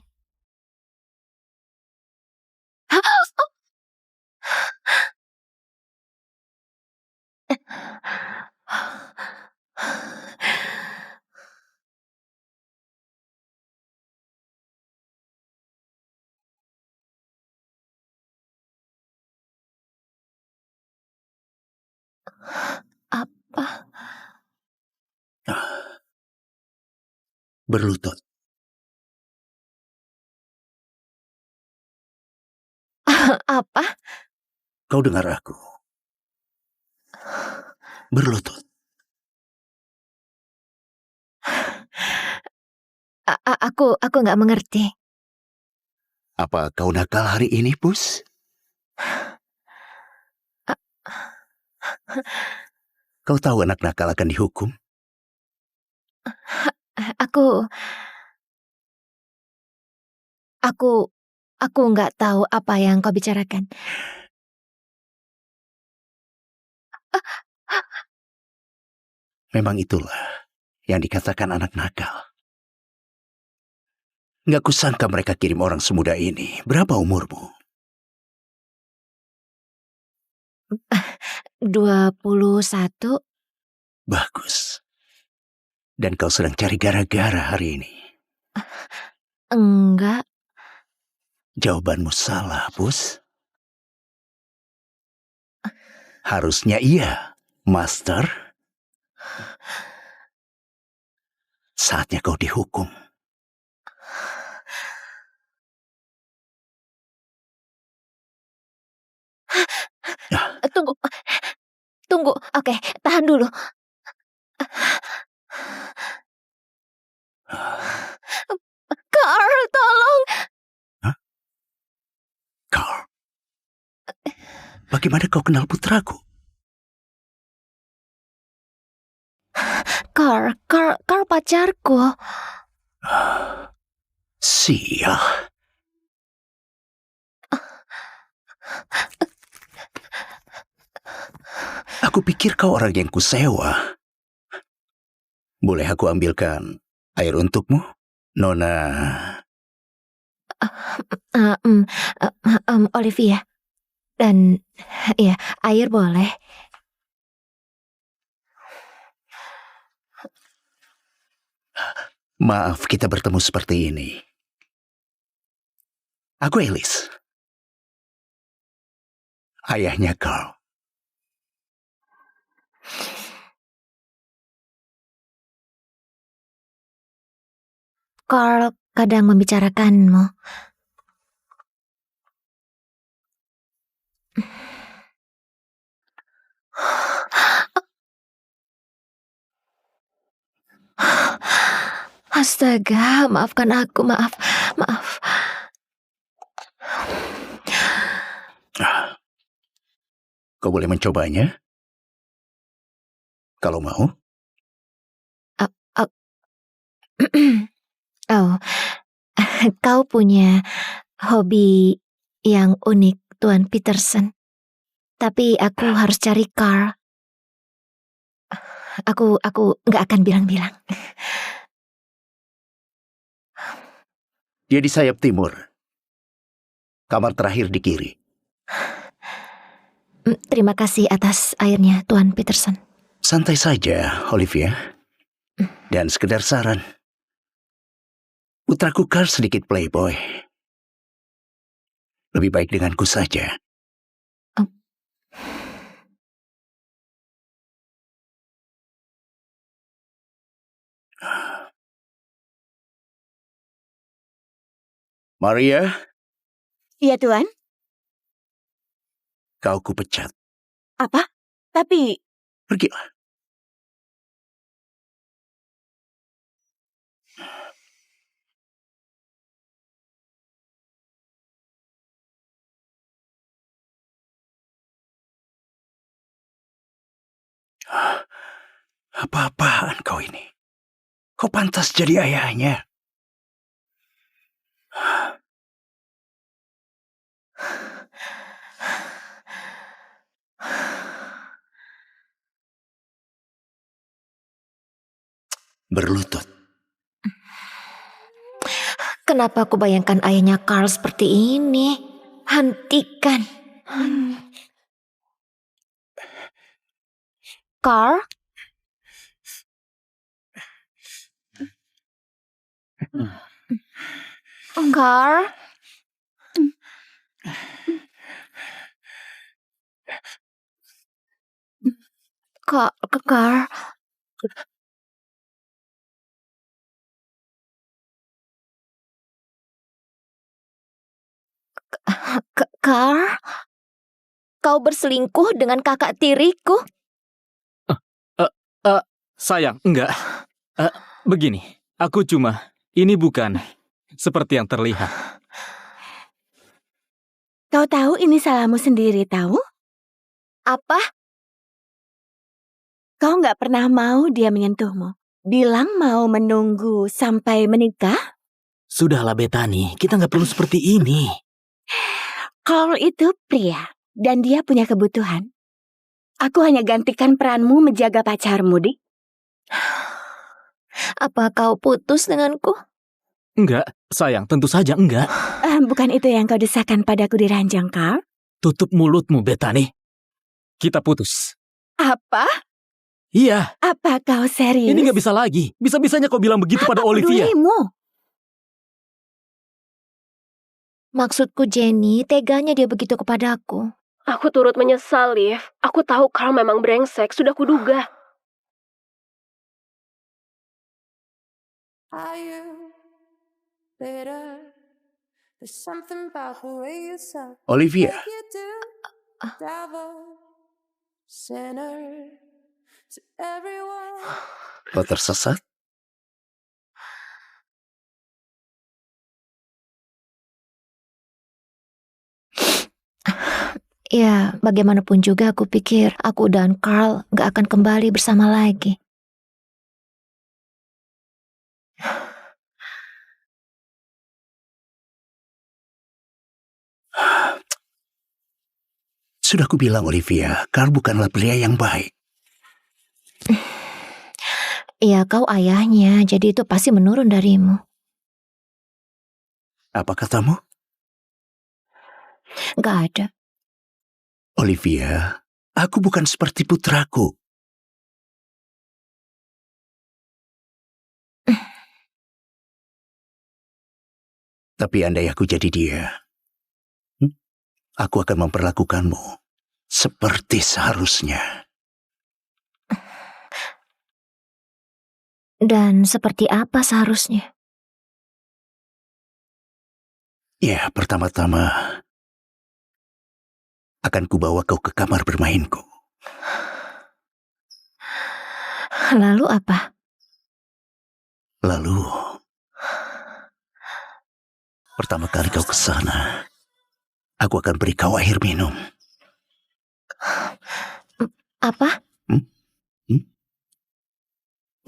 Apa? Berlutut. Apa? Kau dengar aku. Berlutut. Aku nggak mengerti. Apa kau nakal hari ini, Pus? Kau tahu anak nakal akan dihukum? Aku nggak tahu apa yang kau bicarakan. Memang itulah yang dikatakan anak nakal. Nggak kusangka mereka kirim orang semuda ini. Berapa umurmu? 21. Bagus. Dan kau sedang cari gara-gara hari ini. Enggak. Jawabanmu salah, Pus. Harusnya iya, Master. Saatnya kau dihukum. Tunggu. Oke, tahan dulu. Carl, tolong. Carl, bagaimana kau kenal putraku? Carl pacarku. Sial. Aku pikir kau orang yang kusewa. Boleh aku ambilkan air untukmu, Nona? Olivia. Dan ya, air boleh. Maaf kita bertemu seperti ini. Aku Alice. Ayahnya Carl. Carl kadang membicarakanmu. Astaga, maafkan aku, maaf. Kau boleh mencobanya? Kalau mau. Oh, kau punya hobi yang unik, Tuan Peterson. Tapi aku harus cari Carl. Aku nggak akan bilang-bilang. Dia di sayap timur. Kamar terakhir di kiri. Terima kasih atas airnya, Tuan Peterson. Santai saja, Olivia. Dan sekedar saran, putraku Carl sedikit playboy. Lebih baik denganku saja. Maria, Iya, Tuan. kau kupecat. Apa? Tapi Pergilah. Apa-apaan kau ini? Kau pantas jadi ayahnya. Berlutut. Kenapa aku bayangkan ayahnya Carl seperti ini? Hentikan. Carl? Carl? Carl? Carl? Kau berselingkuh dengan kakak tiriku? Sayang, enggak. Begini, ini bukan seperti yang terlihat. kau tahu ini salahmu sendiri, tahu? Apa? Kau nggak pernah mau dia menyentuhmu. Bilang mau menunggu sampai menikah? Sudahlah Bethany, kita nggak perlu seperti ini. Carl itu pria, dan dia punya kebutuhan. Aku hanya gantikan peranmu menjaga pacarmu, Dik. Apa kau putus denganku? Enggak, sayang, tentu saja enggak. Bukan itu yang kau desahkan padaku di ranjang, Carl? Tutup mulutmu, Bethany. Kita putus. Apa? Iya, Apa kau serius? ini nggak bisa lagi. Bisa-bisanya kau bilang begitu pada Olivia. Pedulimu? Maksudku Jenny, teganya dia begitu kepadaku. Aku turut menyesal, Liv. Aku tahu Carl memang brengsek, sudah kuduga. Are you bitter? There's something about the way you suck. Olivia, Like you do, devil, sinner, to everyone. kau tersesat? Ya, bagaimanapun juga aku pikir aku dan Carl gak akan kembali bersama lagi. Sudah kubilang Olivia, Carl bukanlah pria yang baik. Ya, kau ayahnya, jadi itu pasti menurun darimu. Apa katamu? Gak ada. Olivia, aku bukan seperti putraku. Tapi andai aku jadi dia, aku akan memperlakukanmu seperti seharusnya. Dan seperti apa seharusnya? Ya, pertama-tama akan kubawa kau ke kamar bermainku. Lalu apa? Lalu, pertama kali kau ke sana, aku akan beri kau air minum. Apa?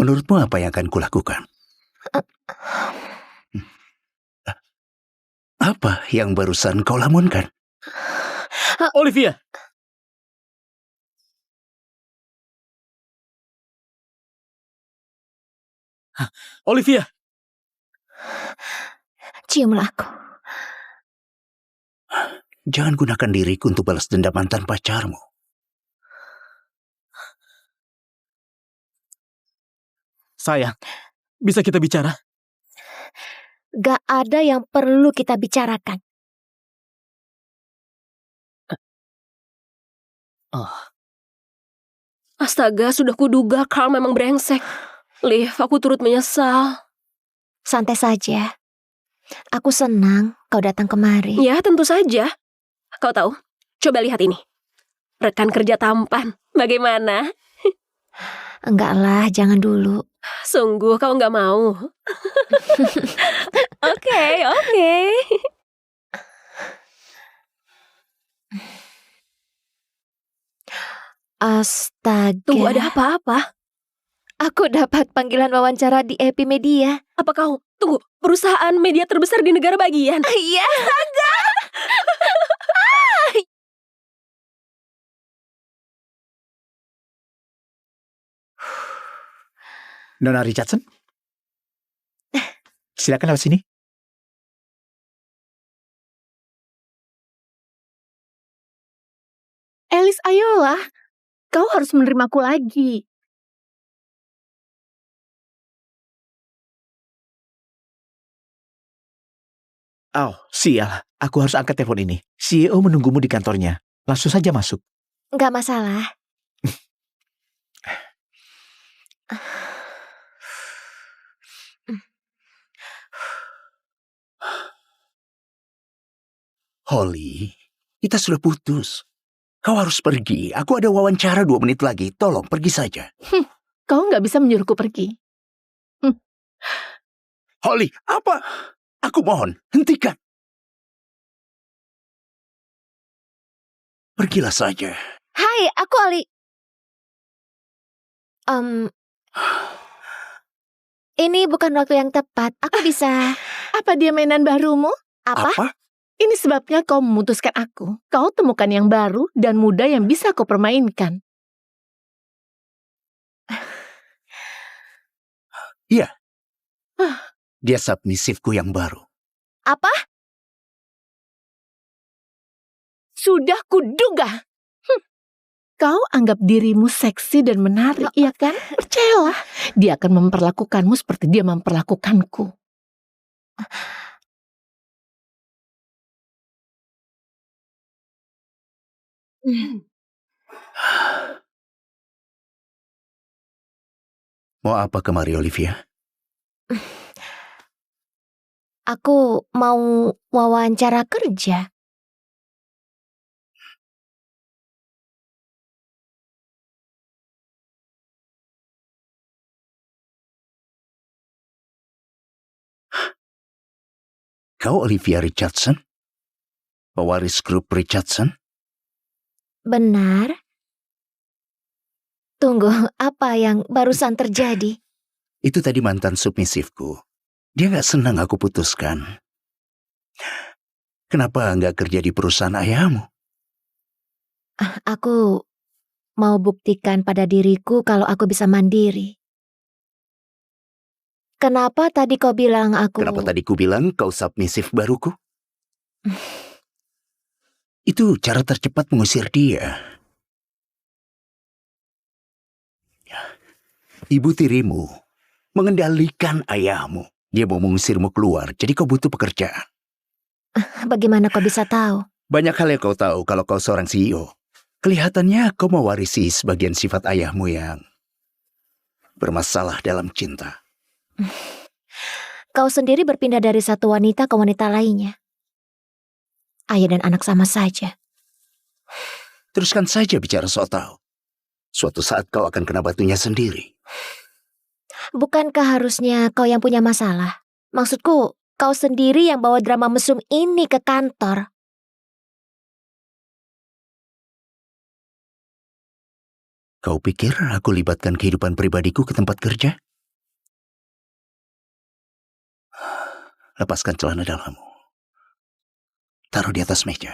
Menurutmu apa yang akan kulakukan? Apa yang barusan kau lamunkan? Olivia! Olivia! Ciumlah aku. Jangan gunakan diriku untuk balas dendam mantan pacarmu. Sayang, bisa kita bicara? Gak ada yang perlu kita bicarakan. Astaga, sudah kuduga Carl memang brengsek. Liv, aku turut menyesal. Santai saja. Aku senang kau datang kemari. Ya, tentu saja. Kau tahu, coba lihat ini. Rekan kerja tampan, bagaimana? Enggak lah, jangan dulu. Sungguh kau nggak mau? Oke. Astaga. Tunggu, ada apa-apa? Aku dapat panggilan wawancara di Epimedia. Apa kau, tunggu, perusahaan media terbesar di negara bagian? Iya. Nona Richardson? Silakan lewat sini. Alice, ayolah. Kau harus menerimaku lagi. Oh, sial. Aku harus angkat telepon ini. CEO menunggumu di kantornya. Langsung saja masuk. Enggak masalah. Holly, kita sudah putus. Kau harus pergi. Aku ada wawancara 2 menit lagi. Tolong pergi saja. Kau nggak bisa menyuruhku pergi. Holly, apa? Aku mohon, hentikan. Pergilah saja. Hai, aku Ali. Ini bukan waktu yang tepat. Aku bisa... Apa dia mainan barumu? Apa? Ini sebabnya kau memutuskan aku. Kau temukan yang baru dan muda yang bisa kau permainkan. Iya. Dia submisifku yang baru. Apa? Sudah kuduga. Kau anggap dirimu seksi dan menarik, iya kan? Percayalah, dia akan memperlakukanmu seperti dia memperlakukanku. Mau apa kemari, Olivia? Aku mau wawancara kerja. Kau Olivia Richardson? Pewaris grup Richardson? Benar? Tunggu, apa yang barusan terjadi? Itu tadi mantan submisifku. Dia gak senang aku putuskan. Kenapa gak kerja di perusahaan ayahmu? Aku mau buktikan pada diriku kalau aku bisa mandiri. Kenapa tadi kau bilang aku... Kenapa tadi ku bilang kau submisif baruku? Itu cara tercepat mengusir dia. Ibu tirimu mengendalikan ayahmu. Dia mau mengusirmu keluar, jadi kau butuh pekerjaan. Bagaimana kau bisa tahu? Banyak hal yang kau tahu kalau kau seorang CEO. Kelihatannya kau mewarisi sebagian sifat ayahmu yang bermasalah dalam cinta. Kau sendiri berpindah dari satu wanita ke wanita lainnya. Ayah dan anak sama saja. Teruskan saja bicara soal tahu. Suatu saat kau akan kena batunya sendiri. Bukankah harusnya kau yang punya masalah? Maksudku, kau sendiri yang bawa drama mesum ini ke kantor. Kau pikir aku libatkan kehidupan pribadiku ke tempat kerja? Lepaskan celana dalammu. Taruh di atas meja.